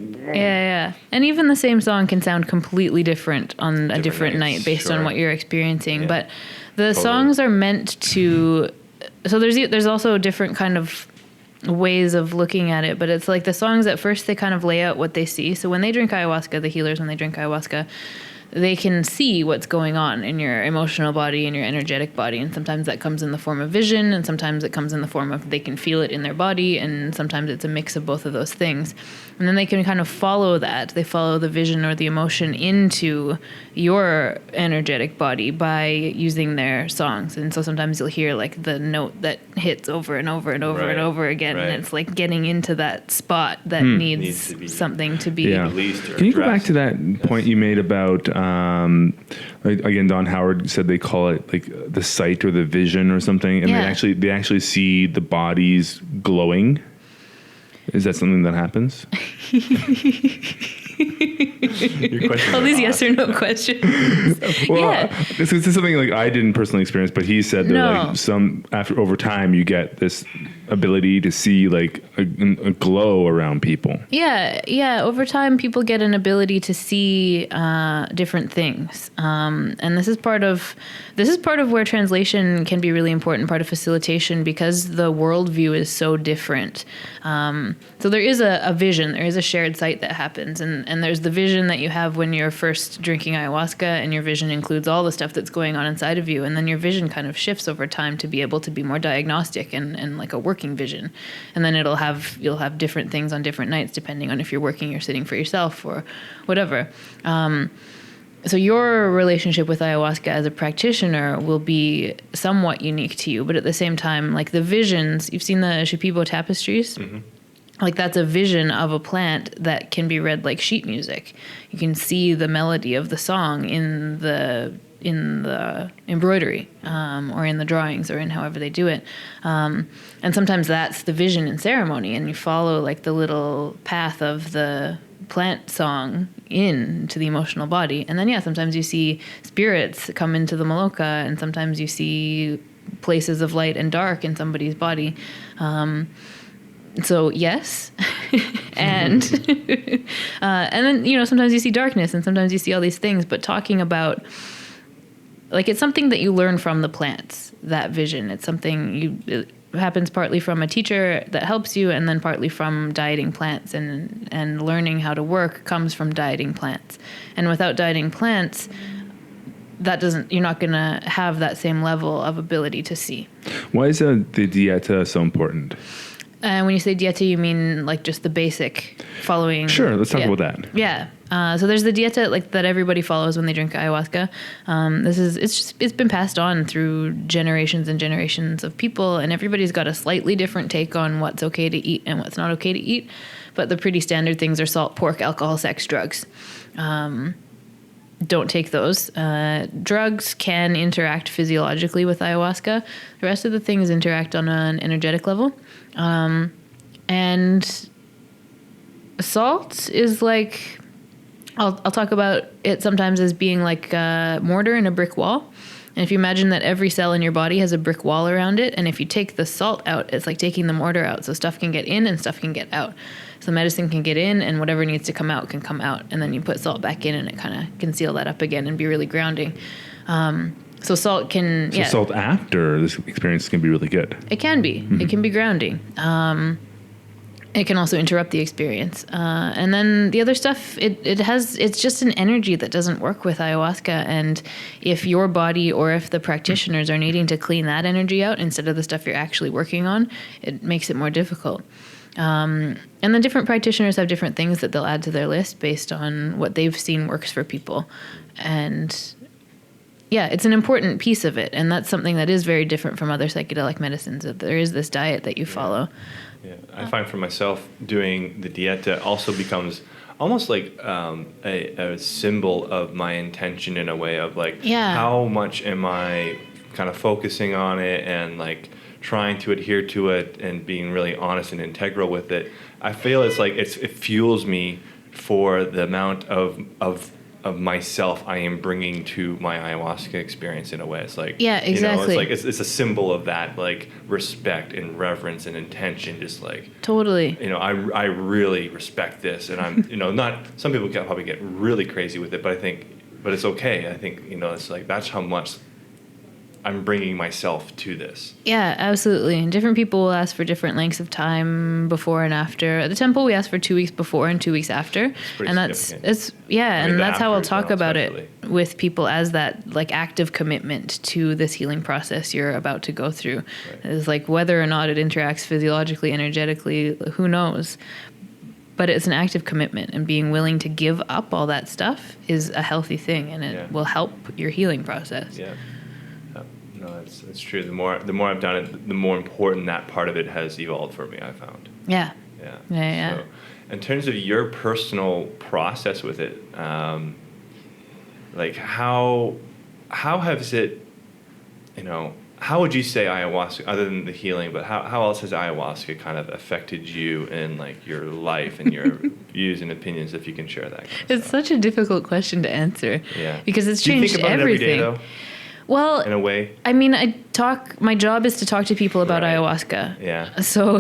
and even the same song can sound completely different on a different night based on what you're experiencing. But the songs are meant to. So there's also a different kind of ways of looking at it, but it's like the songs at first they kind of lay out what they see. So when they drink ayahuasca, the healers, when they drink ayahuasca, they can see what's going on in your emotional body and your energetic body, and sometimes that comes in the form of vision, and sometimes it comes in the form of they can feel it in their body, and sometimes it's a mix of both of those things. And then they can kind of follow that. They follow the vision or the emotion into your energetic body by using their songs. And so sometimes you'll hear like the note that hits over and over and over and over again, and it's like getting into that spot that needs to be something to be released. Can you go back to that point you made about again, Don Howard said they call it like the sight or the vision or something, and they actually see the bodies glowing. Is that something that happens? All these yes or no questions. Well, this is something like I didn't personally experience, but he said that like over time you get this ability to see like a glow around people. Yeah. Over time, people get an ability to see different things, and this is part of where translation can be really important. Part of facilitation, because the worldview is so different. So there is a vision, there is a shared sight that happens, and there's the vision that you have when you're first drinking ayahuasca, and your vision includes all the stuff that's going on inside of you, and then your vision kind of shifts over time to be able to be more diagnostic and like a working vision, and then you'll have different things on different nights depending on if you're working or sitting for yourself or whatever. So your relationship with ayahuasca as a practitioner will be somewhat unique to you, but at the same time, like the visions, you've seen the Shipibo tapestries? Like that's a vision of a plant that can be read like sheet music. You can see the melody of the song in the embroidery or in the drawings or in however they do it. And sometimes that's the vision in ceremony, and you follow like the little path of the plant song into the emotional body. And then, sometimes you see spirits come into the maloka, and sometimes you see places of light and dark in somebody's body. So yes, and then sometimes you see darkness, and sometimes you see all these things. But talking about like it's something that you learn from the plants. That vision, it's something it happens partly from a teacher that helps you, and then partly from dieting plants, and learning how to work comes from dieting plants. And without dieting plants, you're not going to have that same level of ability to see. Why is the Dieta so important? When you say Dieta, you mean like just the basic following? Sure, let's talk about that. Yeah. So there's the Dieta like that everybody follows when they drink ayahuasca. It's been passed on through generations and generations of people, and everybody's got a slightly different take on what's okay to eat and what's not okay to eat. But the pretty standard things are salt, pork, alcohol, sex, drugs. Don't take those. Drugs can interact physiologically with ayahuasca. The rest of the things interact on an energetic level. And salt is like, I'll talk about it sometimes as being like a mortar in a brick wall. And if you imagine that every cell in your body has a brick wall around it, and if you take the salt out, it's like taking the mortar out. So stuff can get in and stuff can get out. So medicine can get in, and whatever needs to come out can come out. And then you put salt back in, and it kind of can seal that up again and be really grounding. So salt can... So salt after this experience can be really good. It can be. Mm-hmm. It can be grounding. It can also interrupt the experience. And then the other stuff, it's just an energy that doesn't work with ayahuasca. And if your body or if the practitioners are needing to clean that energy out instead of the stuff you're actually working on, it makes it more difficult. And then different practitioners have different things that they'll add to their list based on what they've seen works for people. And yeah, it's an important piece of it. And that's something that is very different from other psychedelic medicines, that there is this diet that you follow. Yeah, I find for myself doing the Dieta also becomes almost like a symbol of my intention in a way of like, how much am I kind of focusing on it and like trying to adhere to it and being really honest and integral with it. I feel it's like it fuels me for the amount of myself I am bringing to my ayahuasca experience in a way. It's like, yeah, exactly. You know, it's like it's a symbol of that like respect and reverence and intention. Just like totally. You know, I really respect this, and I'm not. Some people can probably get really crazy with it, but it's okay. I think it's like that's how much I'm bringing myself to this. Yeah, absolutely. And different people will ask for different lengths of time before and after. At the temple, we ask for 2 weeks before and 2 weeks after. And that's how I'll talk about it with people as that like active commitment to this healing process you're about to go through. Right. It's like whether or not it interacts physiologically, energetically, who knows? But it's an active commitment, and being willing to give up all that stuff is a healthy thing, and it will help your healing process. Yeah. No, it's true. The more I've done it, the more important that part of it has evolved for me, I found. Yeah. So, in terms of your personal process with it, like how has it, how would you say ayahuasca, other than the healing, but how else has ayahuasca kind of affected you in like your life and your views and opinions, if you can share that? It's such a difficult question to answer. Yeah. Because it's Do you changed think about everything. It every day, though? Well, in a way. I mean, my job is to talk to people about ayahuasca. Yeah. So,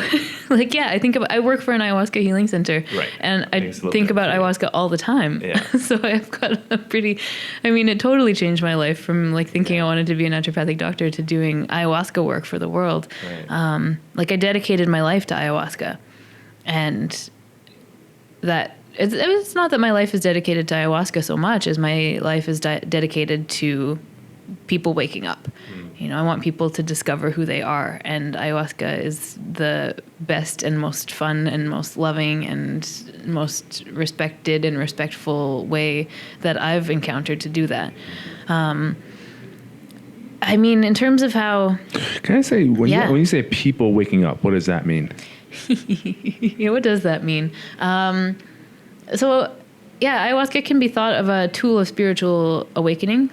I I work for an ayahuasca healing center. Right. And I think about ayahuasca all the time. Yeah. So I've got it totally changed my life from like thinking I wanted to be a naturopathic doctor to doing ayahuasca work for the world. Right. I dedicated my life to ayahuasca, and that it's not that my life is dedicated to ayahuasca so much as my life is dedicated to people waking up. I want people to discover who they are, and ayahuasca is the best and most fun and most loving and most respected and respectful way that I've encountered to do that. In terms of how... Can I say, when you say people waking up, what does that mean? What does that mean? Ayahuasca can be thought of a tool of spiritual awakening,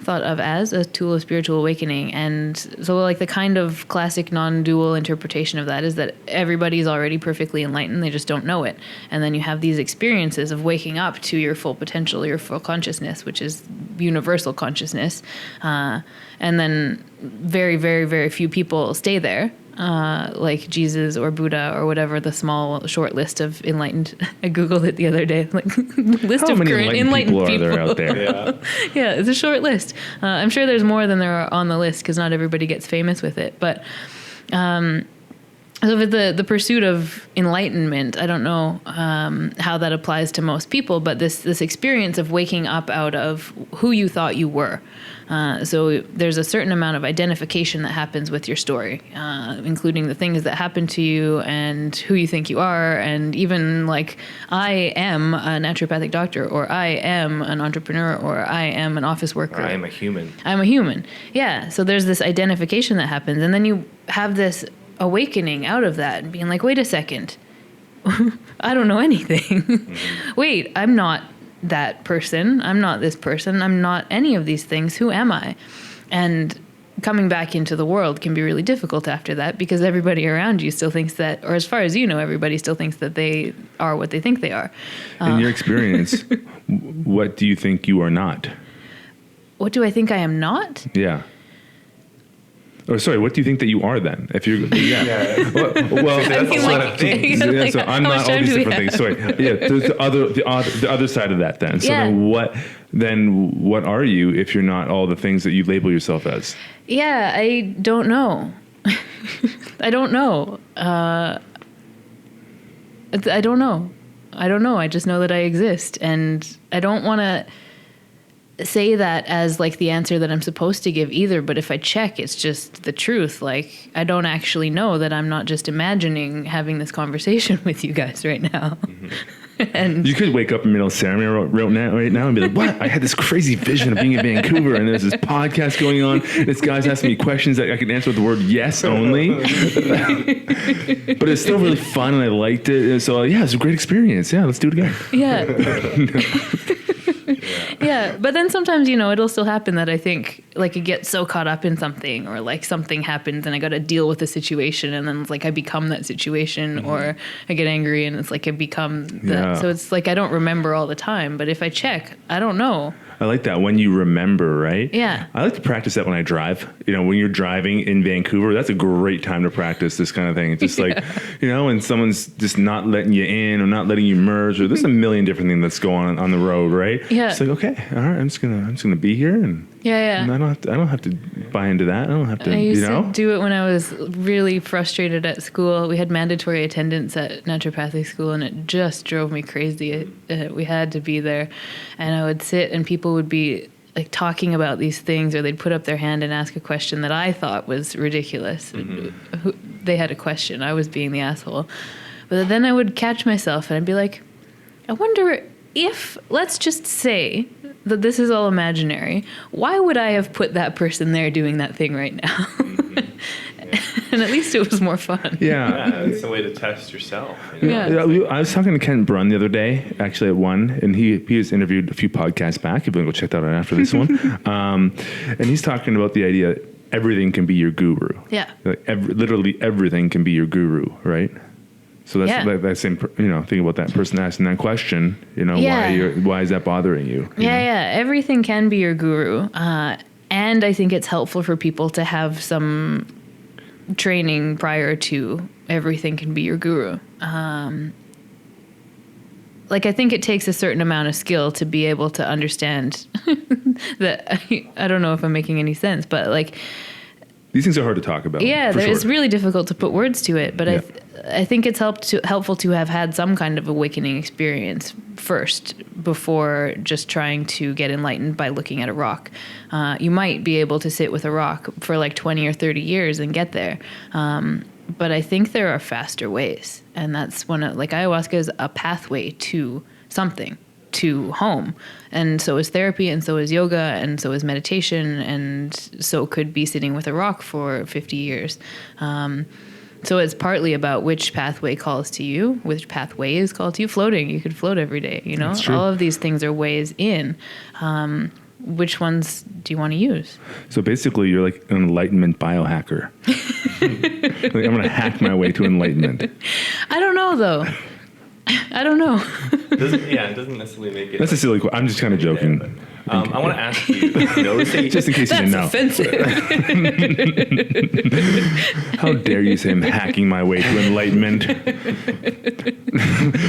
And so like the kind of classic non-dual interpretation of that is that everybody's already perfectly enlightened. They just don't know it. And then you have these experiences of waking up to your full potential, your full consciousness, which is universal consciousness. And then very, very, very few people stay there. Like Jesus or Buddha or whatever the small short list of enlightened. I googled it the other day. Like list of current enlightened people are there out there? Yeah, it's a short list. I'm sure there's more than there are on the list because not everybody gets famous with it. But so for the pursuit of enlightenment, I don't know how that applies to most people, but this experience of waking up out of who you thought you were. So there's a certain amount of identification that happens with your story, including the things that happen to you and who you think you are, and even like, I am a naturopathic doctor, or I am an entrepreneur, or I am an office worker. Or I am a human. I'm a human. Yeah. So there's this identification that happens, and then you have this awakening out of that and being like, wait a second, I don't know anything. Mm-hmm. Wait, I'm not that person. I'm not this person. I'm not any of these things. Who am I? And coming back into the world can be really difficult after that because everybody around you still thinks that, or as far as you know, everybody still thinks that they are what they think they are. In your experience, what do you think you are not? What do I think I am not? Yeah. Or sorry, what do you think that you are then? If you're, well, that's a lot of things. Yeah, so I'm not all these different things. Sorry, the other side of that then. So then what are you if you're not all the things that you label yourself as? Yeah, I don't know. I don't know. I don't know. I just know that I exist, and I don't want to say that as like the answer that I'm supposed to give either, but if I check, it's just the truth. Like, I don't actually know that I'm not just imagining having this conversation with you guys right now. Mm-hmm. And you could wake up in the middle of ceremony right now and be like, what? I had this crazy vision of being in Vancouver and there's this podcast going on. This guy's asking me questions that I can answer with the word yes only. But it's still really fun and I liked it. And so yeah, it's a great experience. Yeah, let's do it again. yeah. Yeah, but then sometimes, it'll still happen that I think, like, I get so caught up in something, or like something happens and I got to deal with the situation, and then it's like I become that situation, or I get angry and it's like I become that. So it's like I don't remember all the time, but if I check, I don't know. I like that, when you remember, right? Yeah. I like to practice that when I drive. When you're driving in Vancouver, that's a great time to practice this kind of thing. It's just like, when someone's just not letting you in or not letting you merge, or there's a million different things that's going on the road, right? Yeah. It's like, okay, all right, I'm just gonna be here, and and I don't have to buy into that. I don't have to. I used to do it when I was really frustrated at school. We had mandatory attendance at naturopathic school, and it just drove me crazy. We had to be there, and I would sit, and people would be like talking about these things, or they'd put up their hand and ask a question that I thought was ridiculous. They had a question. I was being the asshole. But then I would catch myself and I'd be like, I wonder if, let's just say that this is all imaginary, why would I have put that person there doing that thing right now? And at least it was more fun. Yeah, it's a way to test yourself. Yeah. I was talking to Ken Brunn the other day, actually at one, and he has interviewed a few podcasts back. If you want to go check that out after this one. And he's talking about the idea that everything can be your guru. Yeah. Like literally everything can be your guru, right? So that's that same, think about that person asking that question, why is that bothering you? Yeah. Everything can be your guru. And I think it's helpful for people to have some training prior to everything can be your guru. Like, I think it takes a certain amount of skill to be able to understand that. I don't know if I'm making any sense, but like, these things are hard to talk about. Yeah, it's really difficult to put words to it. But I think it's helpful to have had some kind of awakening experience first before just trying to get enlightened by looking at a rock. You might be able to sit with a rock for like 20 or 30 years and get there. But I think there are faster ways. And that's like ayahuasca is a pathway to something, to home. And so is therapy, and so is yoga, and so is meditation, and so could be sitting with a rock for 50 years. So it's partly about which pathway calls to you, which pathway is called to you. Floating, you could float every day, That's true. All of these things are ways in. Which ones do you want to use? So basically, you're like an enlightenment biohacker. Like, I'm going to hack my way to enlightenment. I don't know, though. I don't know. It doesn't necessarily make it. That's a silly question. I'm just kind of joking. I want to ask you, just in case you didn't know. Offensive. How dare you say I'm hacking my way to enlightenment?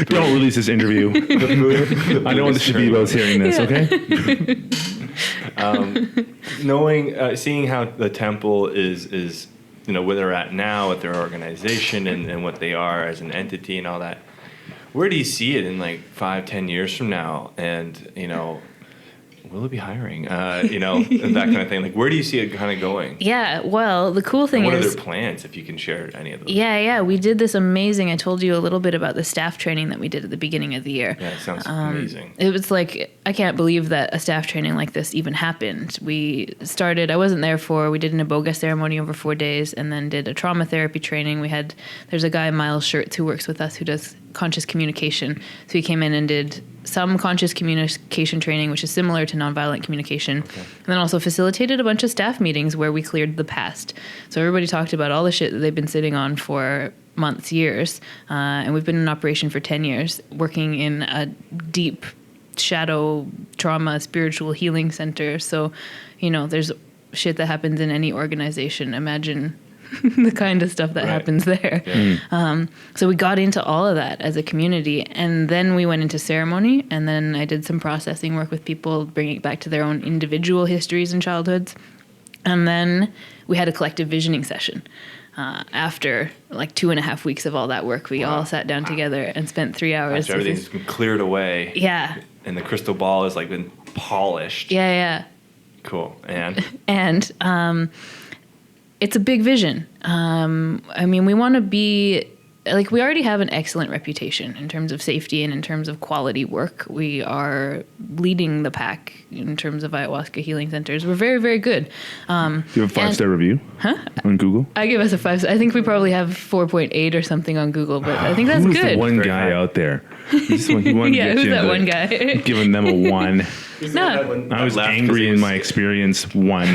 Don't release this interview. I don't want the Shabibos hearing this, okay? Seeing how the temple is where they're at now with their organization and what they are as an entity and all that. Where do you see it in like 5-10 years from now? And, will it be hiring? That kind of thing. Like, where do you see it kind of going? Yeah, well, the cool thing what is... What are their plans, if you can share any of those? Yeah, we did this amazing... I told you a little bit about the staff training that we did at the beginning of the year. Yeah, it sounds amazing. It was like, I can't believe that a staff training like this even happened. We started... I wasn't there we did an iboga ceremony over 4 days, and then did a trauma therapy training. There's a guy, Miles Schertz, who works with us, who does conscious communication. So he came in and did some conscious communication training, which is similar to nonviolent communication, and then also facilitated a bunch of staff meetings where we cleared the past. So everybody talked about all the shit that they've been sitting on for months, years, and we've been in operation for 10 years, working in a deep shadow trauma spiritual healing center. So, there's shit that happens in any organization. Imagine the kind of stuff that happens there. Yeah. So we got into all of that as a community, and then we went into ceremony, and then I did some processing work with people, bringing it back to their own individual histories and childhoods. And then we had a collective visioning session. After like 2.5 weeks of all that work, we all sat down together and spent 3 hours. After everything's been cleared away. Yeah. And the crystal ball has like been polished. Yeah. Cool. And it's a big vision. We want to be like we already have an excellent reputation in terms of safety and in terms of quality work. We are leading the pack in terms of ayahuasca healing centers. We're very, very good. Do you have a 5-star review on Google? I give us a 5. I think we probably have 4.8 or something on Google, but I think that's Who's good. the one guy out there? He wanted to Yeah, get who's you that into one guy? Giving them a 1. No. I was angry in my experience. 1.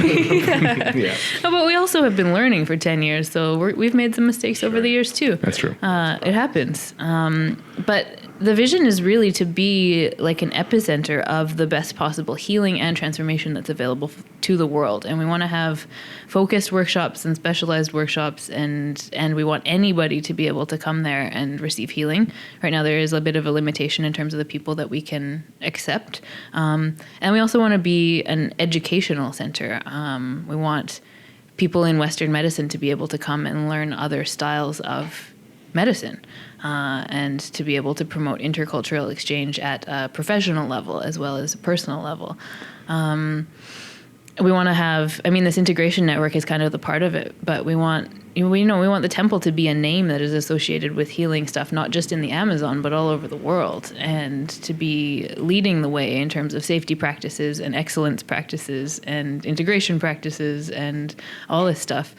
Yeah. No, but we also have been learning for 10 years, so we've made some mistakes over the years too. That's true. It happens. But the vision is really to be like an epicenter of the best possible healing and transformation that's available to the world. And we want to have focused workshops and specialized workshops, and we want anybody to be able to come there and receive healing. Right now, there is a bit of a limitation in terms of the people that we can accept. And we also want to be an educational center. We want people in Western medicine to be able to come and learn other styles of medicine, and to be able to promote intercultural exchange at a professional level as well as a personal level. We want to have, I mean, this integration network is kind of the part of it, but we want the temple to be a name that is associated with healing stuff, not just in the Amazon, but all over the world, and to be leading the way in terms of safety practices and excellence practices and integration practices and all this stuff.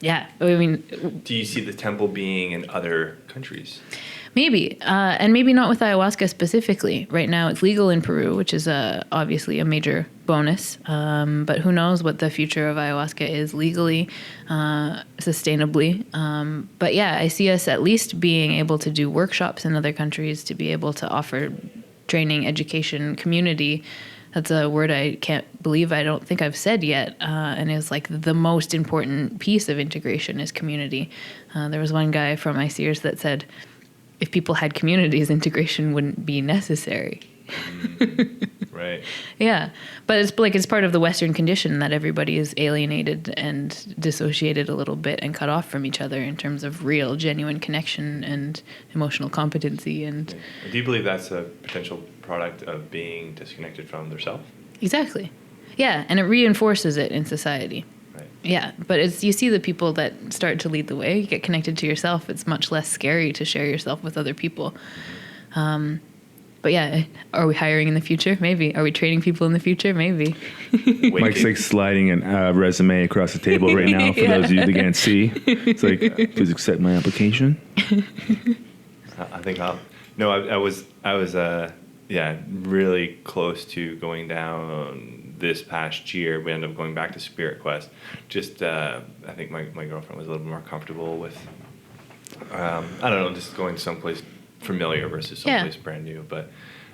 Yeah, I mean... Do you see the temple being in other countries? Maybe, and maybe not with ayahuasca specifically. Right now it's legal in Peru, which is obviously a major bonus, but who knows what the future of ayahuasca is legally, sustainably. But yeah, I see us at least being able to do workshops in other countries, to be able to offer training, education, community. That's a word I can't believe I don't think I've said yet, and is like the most important piece of integration is community. There was one guy from ICEERS that said, if people had communities, integration wouldn't be necessary. Right. Yeah, but it's part of the Western condition that everybody is alienated and dissociated a little bit and cut off from each other in terms of real, genuine connection and emotional competency. And do you believe that's a potential product of being disconnected from their self? Exactly. Yeah, and it reinforces it in society. Right. Yeah, but you see the people that start to lead the way. You get connected to yourself. It's much less scary to share yourself with other people. But yeah, are we hiring in the future? Maybe. Are we training people in the future? Maybe. Mike's like sliding a resume across the table right now for those of you that can't see. It's like, please accept my application. I think I was really close to going down this past year. We ended up going back to Spirit Quest. Just, I think my girlfriend was a little more comfortable with, I don't know, just going someplace familiar versus someplace brand new. But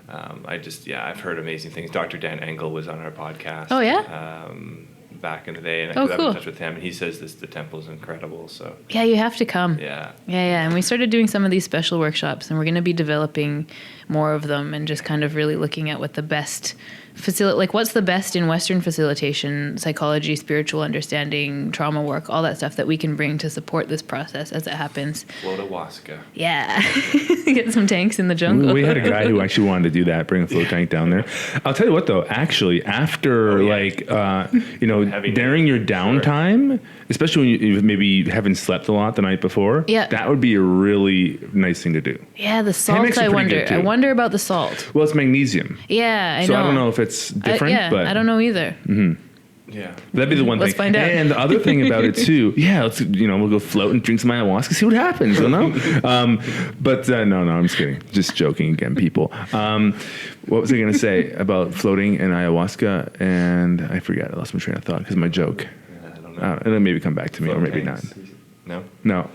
I've heard amazing things. Dr. Dan Engel was on our podcast. Oh, yeah? Back in the day, and I got in touch with him, and he says the temple is incredible. So yeah, you have to come. Yeah. And we started doing some of these special workshops, and we're going to be developing more of them, and just kind of really looking at what the best what's the best in Western facilitation, psychology, spiritual understanding, trauma work, all that stuff that we can bring to support this process as it happens. Ayahuasca. Yeah. Get some tanks in the jungle. We had a guy who actually wanted to do that, bring a float tank down there. I'll tell you what, though, actually, after during your downtime, especially when you maybe haven't slept a lot the night before, that would be a really nice thing to do. Yeah, the salt, I wonder. I wonder about the salt. Well, it's magnesium. Yeah, I know. So I don't know if it's different, but I don't know either. Mm-hmm. Yeah, that'd be the one Let's thing. find out. And the other thing about it too, we'll go float and drink some ayahuasca, see what happens. You know, no, I'm just kidding, just joking again, people. What was I going to say about floating and ayahuasca? And I forgot. I lost my train of thought because of my joke. I don't know. It'll maybe come back to me, Float or maybe tanks. not. No. No.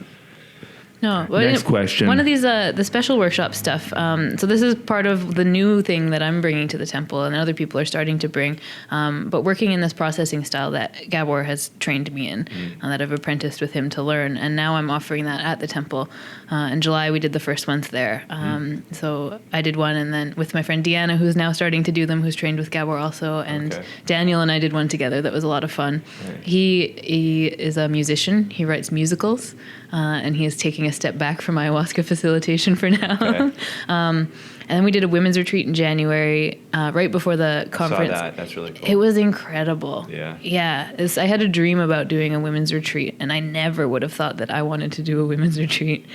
Next question. One of these, the special workshop stuff. So this is part of the new thing that I'm bringing to the temple, and other people are starting to bring. But working in this processing style that Gabor has trained me in, that I've apprenticed with him to learn, and now I'm offering that at the temple. In July, we did the first ones there. So I did one, and then with my friend Deanna, who's now starting to do them, who's trained with Gabor also, and Daniel and I did one together. That was a lot of fun. Right. He is a musician. He writes musicals. And he is taking a step back from ayahuasca facilitation for now. Okay. And then we did a women's retreat in January, right before the conference. Saw that. That's really cool. It was incredible. Yeah. Yeah. I had a dream about doing a women's retreat, and I never would have thought that I wanted to do a women's retreat.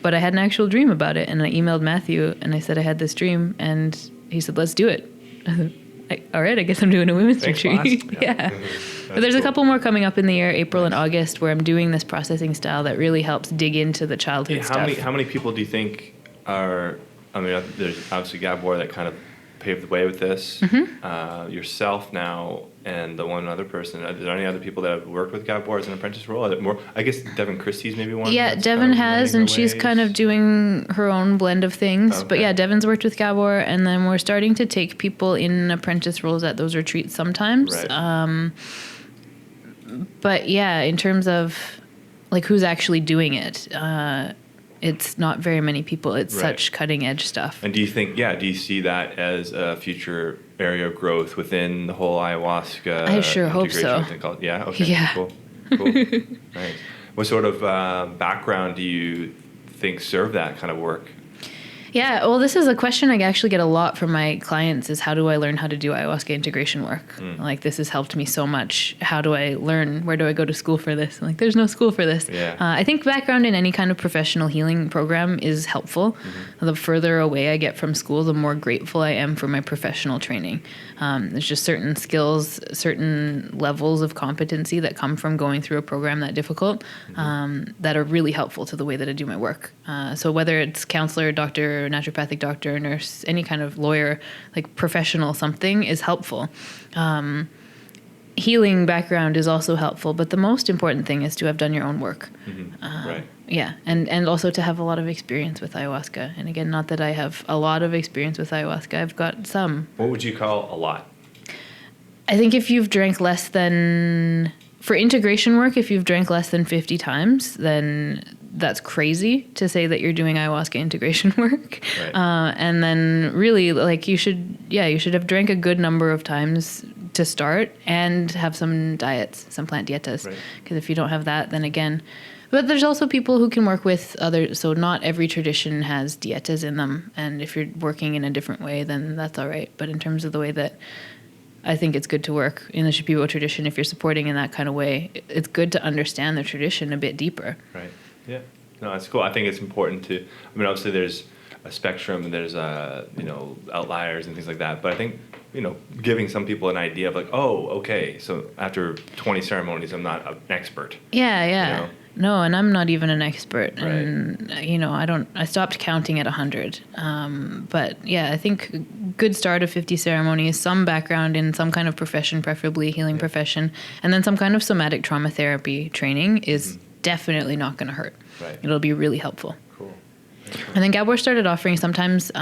But I had an actual dream about it, and I emailed Matthew, and I said I had this dream, and he said, let's do it. All right, I guess I'm doing a women's retreat. Yeah. But there's a couple more coming up in the year, April and August, where I'm doing this processing style that really helps dig into the childhood stuff. How many people do you think are, I mean, there's obviously Gabor that kind of paved the way with this, yourself now, and the one other person. Are there any other people that have worked with Gabor as an apprentice role? Are there more? I guess Devin Christie's maybe one. Yeah, Devin has, and she's kind of doing her own blend of things. Okay. But yeah, Devin's worked with Gabor, and then we're starting to take people in apprentice roles at those retreats sometimes. Right. But yeah, in terms of like who's actually doing it, it's not very many people. It's such cutting edge stuff. And do you see that as a future area of growth within the whole ayahuasca? I sure hope so. Yeah? Okay. Yeah. Cool. Nice. What sort of background do you think serve that kind of work? Yeah, well, this is a question I actually get a lot from my clients is how do I learn how to do ayahuasca integration work? Like, this has helped me so much. How do I learn? Where do I go to school for this? I'm like, there's no school for this. Yeah. I think background in any kind of professional healing program is helpful. The further away I get from school, the more grateful I am for my professional training. There's just certain skills, certain levels of competency that come from going through a program that difficult that are really helpful to the way that I do my work. So whether it's counselor, doctor, naturopathic doctor, nurse, any kind of lawyer, like professional something is helpful. Healing background is also helpful, but the most important thing is to have done your own work. Right. Yeah, and also to have a lot of experience with ayahuasca. And again, not that I have a lot of experience with ayahuasca, I've got some. What would you call a lot? I think if you've drank less than, for integration work, if you've drank less than 50 times, then that's crazy to say that you're doing ayahuasca integration work. Right. And then really, like, you should have drank a good number of times to start and have some diets, some plant dietas. Because if you don't have that, then again, but there's also people who can work with others. So not every tradition has dietas in them. And if you're working in a different way, then that's all right. But in terms of the way that I think it's good to work in the Shipibo tradition, if you're supporting in that kind of way, it's good to understand the tradition a bit deeper. Right. Yeah. No, that's cool. I think it's important to, I mean, obviously there's a spectrum and there's, outliers and things like that. But I think, giving some people an idea of like, oh, okay, so after 20 ceremonies, I'm not an expert. Yeah. No, and I'm not even an expert. Right. And, I stopped counting at 100. But yeah, I think good start of 50 ceremonies, some background in some kind of profession, preferably healing profession, and then some kind of somatic trauma therapy training is definitely not going to hurt. Right. It'll be really helpful. Cool. And then Gabor started offering sometimes,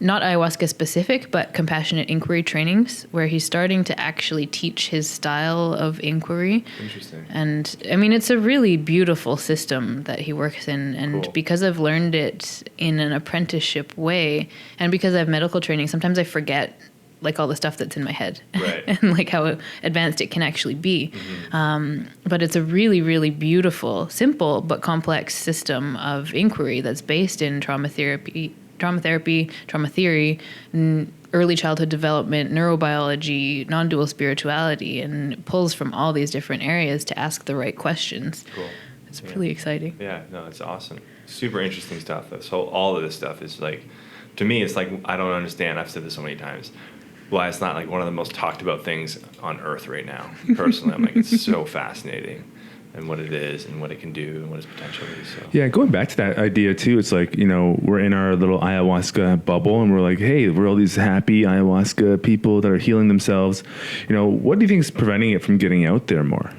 not ayahuasca specific, but compassionate inquiry trainings where he's starting to actually teach his style of inquiry. Interesting. And I mean, it's a really beautiful system that he works in. And because I've learned it in an apprenticeship way, and because I have medical training, sometimes I forget like all the stuff that's in my head and like how advanced it can actually be. But it's a really, really beautiful, simple, but complex system of inquiry that's based in trauma therapy, trauma theory, early childhood development, neurobiology, non-dual spirituality, and pulls from all these different areas to ask the right questions. Cool. It's really exciting. Yeah, no, it's awesome. Super interesting stuff. So all of this stuff is like, to me, it's like, I don't understand. I've said this so many times. Why it's not like one of the most talked about things on earth right now. Personally, I'm like, it's so fascinating. And what it is and what it can do and what its potential is. So. Yeah, going back to that idea too, it's like, we're in our little ayahuasca bubble and we're like, hey, we're all these happy ayahuasca people that are healing themselves. What do you think is preventing it from getting out there more?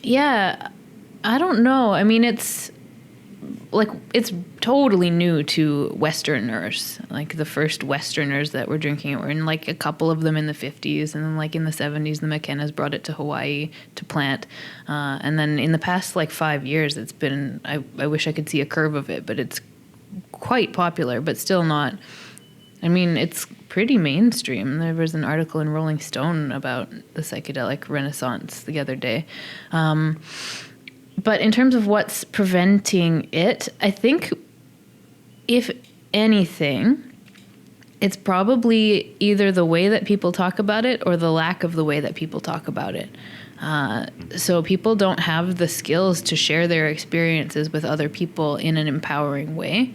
Yeah, I don't know. I mean, it's totally new to Westerners. Like the first Westerners that were drinking it were in like a couple of them in the 50s, and then like in the 70s, the McKennas brought it to Hawaii to plant. And then in the past like 5 years, it's been, I wish I could see a curve of it, but it's quite popular, but still not. I mean, it's pretty mainstream. There was an article in Rolling Stone about the psychedelic renaissance the other day. But in terms of what's preventing it, I think if anything, it's probably either the way that people talk about it or the lack of the way that people talk about it. So people don't have the skills to share their experiences with other people in an empowering way.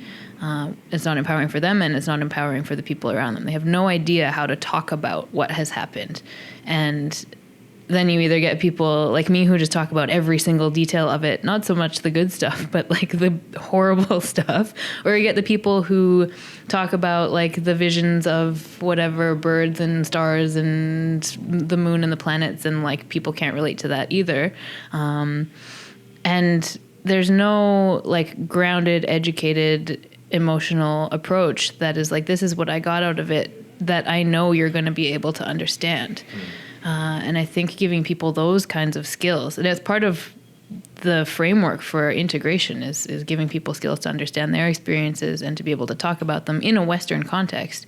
It's not empowering for them, and it's not empowering for the people around them. They have no idea how to talk about what has happened. And then you either get people like me who just talk about every single detail of it, not so much the good stuff, but like the horrible stuff, or you get the people who talk about like the visions of whatever birds and stars and the moon and the planets, and like people can't relate to that either. And there's no like grounded, educated, emotional approach that is like, this is what I got out of it that I know you're going to be able to understand. And I think giving people those kinds of skills, and that's part of the framework for integration, is giving people skills to understand their experiences and to be able to talk about them in a Western context.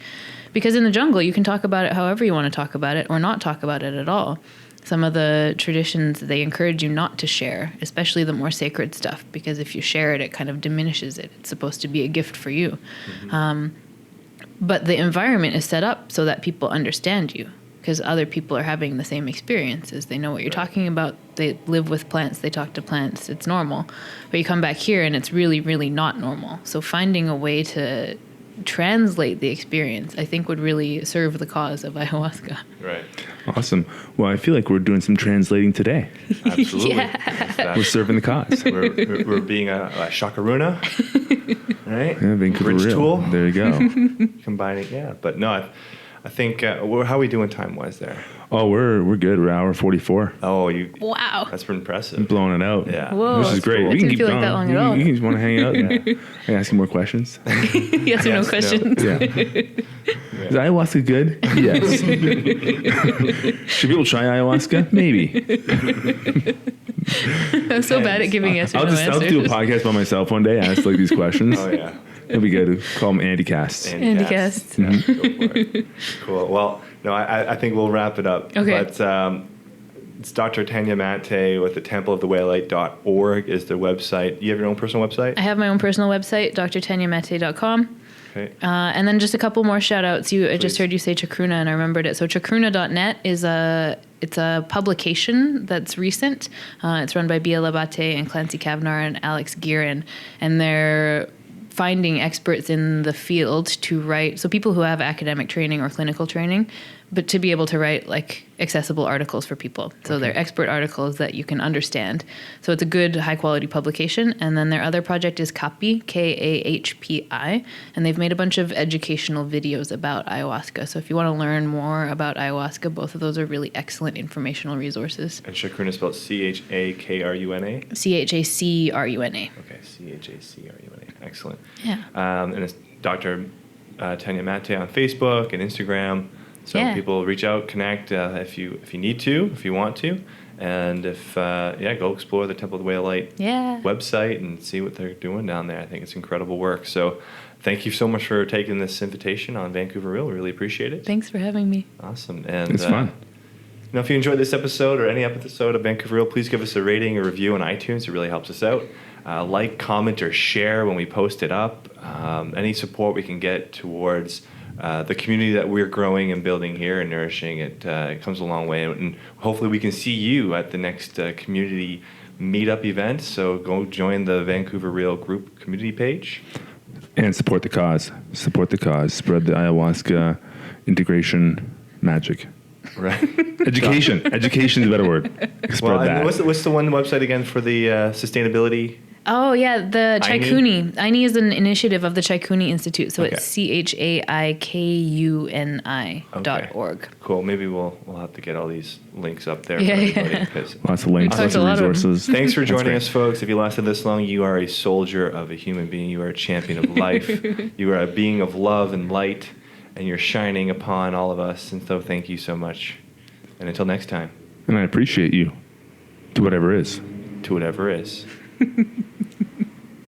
Because in the jungle, you can talk about it however you want to talk about it or not talk about it at all. Some of the traditions, they encourage you not to share, especially the more sacred stuff, because if you share it, it kind of diminishes it. It's supposed to be a gift for you. But the environment is set up so that people understand you, because other people are having the same experiences. They know what you're talking about. They live with plants. They talk to plants. It's normal. But you come back here and it's really, really not normal. So finding a way to translate the experience, I think, would really serve the cause of ayahuasca. Right. Awesome. Well, I feel like we're doing some translating today. Absolutely. Yeah. We're serving the cause. We're being a shakaruna, right? Yeah, Vancouver Bridge Real. tool. There you go. Combining, yeah. But no, I think, how are we doing time-wise there? Oh, we're good. We're hour 44. Oh, Wow. that's impressive. Blowing it out. Yeah. Whoa. Which is great. Cool. We can Didn't keep feel like going. that long at all. You just want to hang out and Yeah. I ask you more questions. Yes or no Yes, no. questions? Yeah. Is ayahuasca good? Yes. Should people try ayahuasca? Maybe. I'm so bad at giving yes or I'll no do a answers. podcast by myself one day, ask like these questions. Oh, yeah. It'll be good. Call them Andy Casts. Andy Cast. Yeah, go for it. Cool. Well, no, I think we'll wrap it up. Okay. But it's Dr. Tanya Maté with the templeofthewaylight.org is their website. You have your own personal website? I have my own personal website, drtanyamaté.com. Okay. And then just a couple more shout outs. I just Please. heard you say Chacruna and I remembered it. So chacruna.net is it's a publication that's recent. It's run by Bia Labate and Clancy Kavnar and Alex Guerin. And they're finding experts in the field to write, so people who have academic training or clinical training, but to be able to write like accessible articles for people. So they're expert articles that you can understand. So it's a good high quality publication. And then their other project is Kahpi, Kahpi, and they've made a bunch of educational videos about ayahuasca. So if you want to learn more about ayahuasca, both of those are really excellent informational resources. And Chacruna is spelled Chakruna? Chacruna. Okay, Chacruna. Excellent. Yeah. And it's Dr. Tanya Maté on Facebook and Instagram. So Yeah. people reach out, connect if you need to, if you want to. And if, go explore the Temple of the Way of Light Yeah. website and see what they're doing down there. I think it's incredible work. So thank you so much for taking this invitation on Vancouver Real. We really appreciate it. Thanks for having me. Awesome. And It's fun. If you enjoyed this episode or any episode of Vancouver Real, please give us a rating or review on iTunes. It really helps us out. Like, comment, or share when we post it up. Any support we can get towards the community that we're growing and building here and nourishing, it comes a long way. And hopefully we can see you at the next community meetup event. So go join the Vancouver Real group community page. And support the cause. Support the cause. Spread the ayahuasca integration magic. Right. Education. Education is a better word. Spread Well, that. and what's the one website again for the sustainability? Oh, yeah, the Aini? Chaikuni. Aini is an initiative of the Chaikuni Institute, so Okay. it's CHAIKUNI.org. Cool. Maybe we'll have to get all these links up there Yeah, for yeah. everybody. 'Cause Lots of links, We lots talked of a lot of them. resources. thanks for That's joining great. us, folks. If you lasted this long, you are a soldier of a human being. You are a champion of life. You are a being of love and light, and you're shining upon all of us. And so thank you so much. And until next time, And I appreciate you. To whatever is. to whatever is.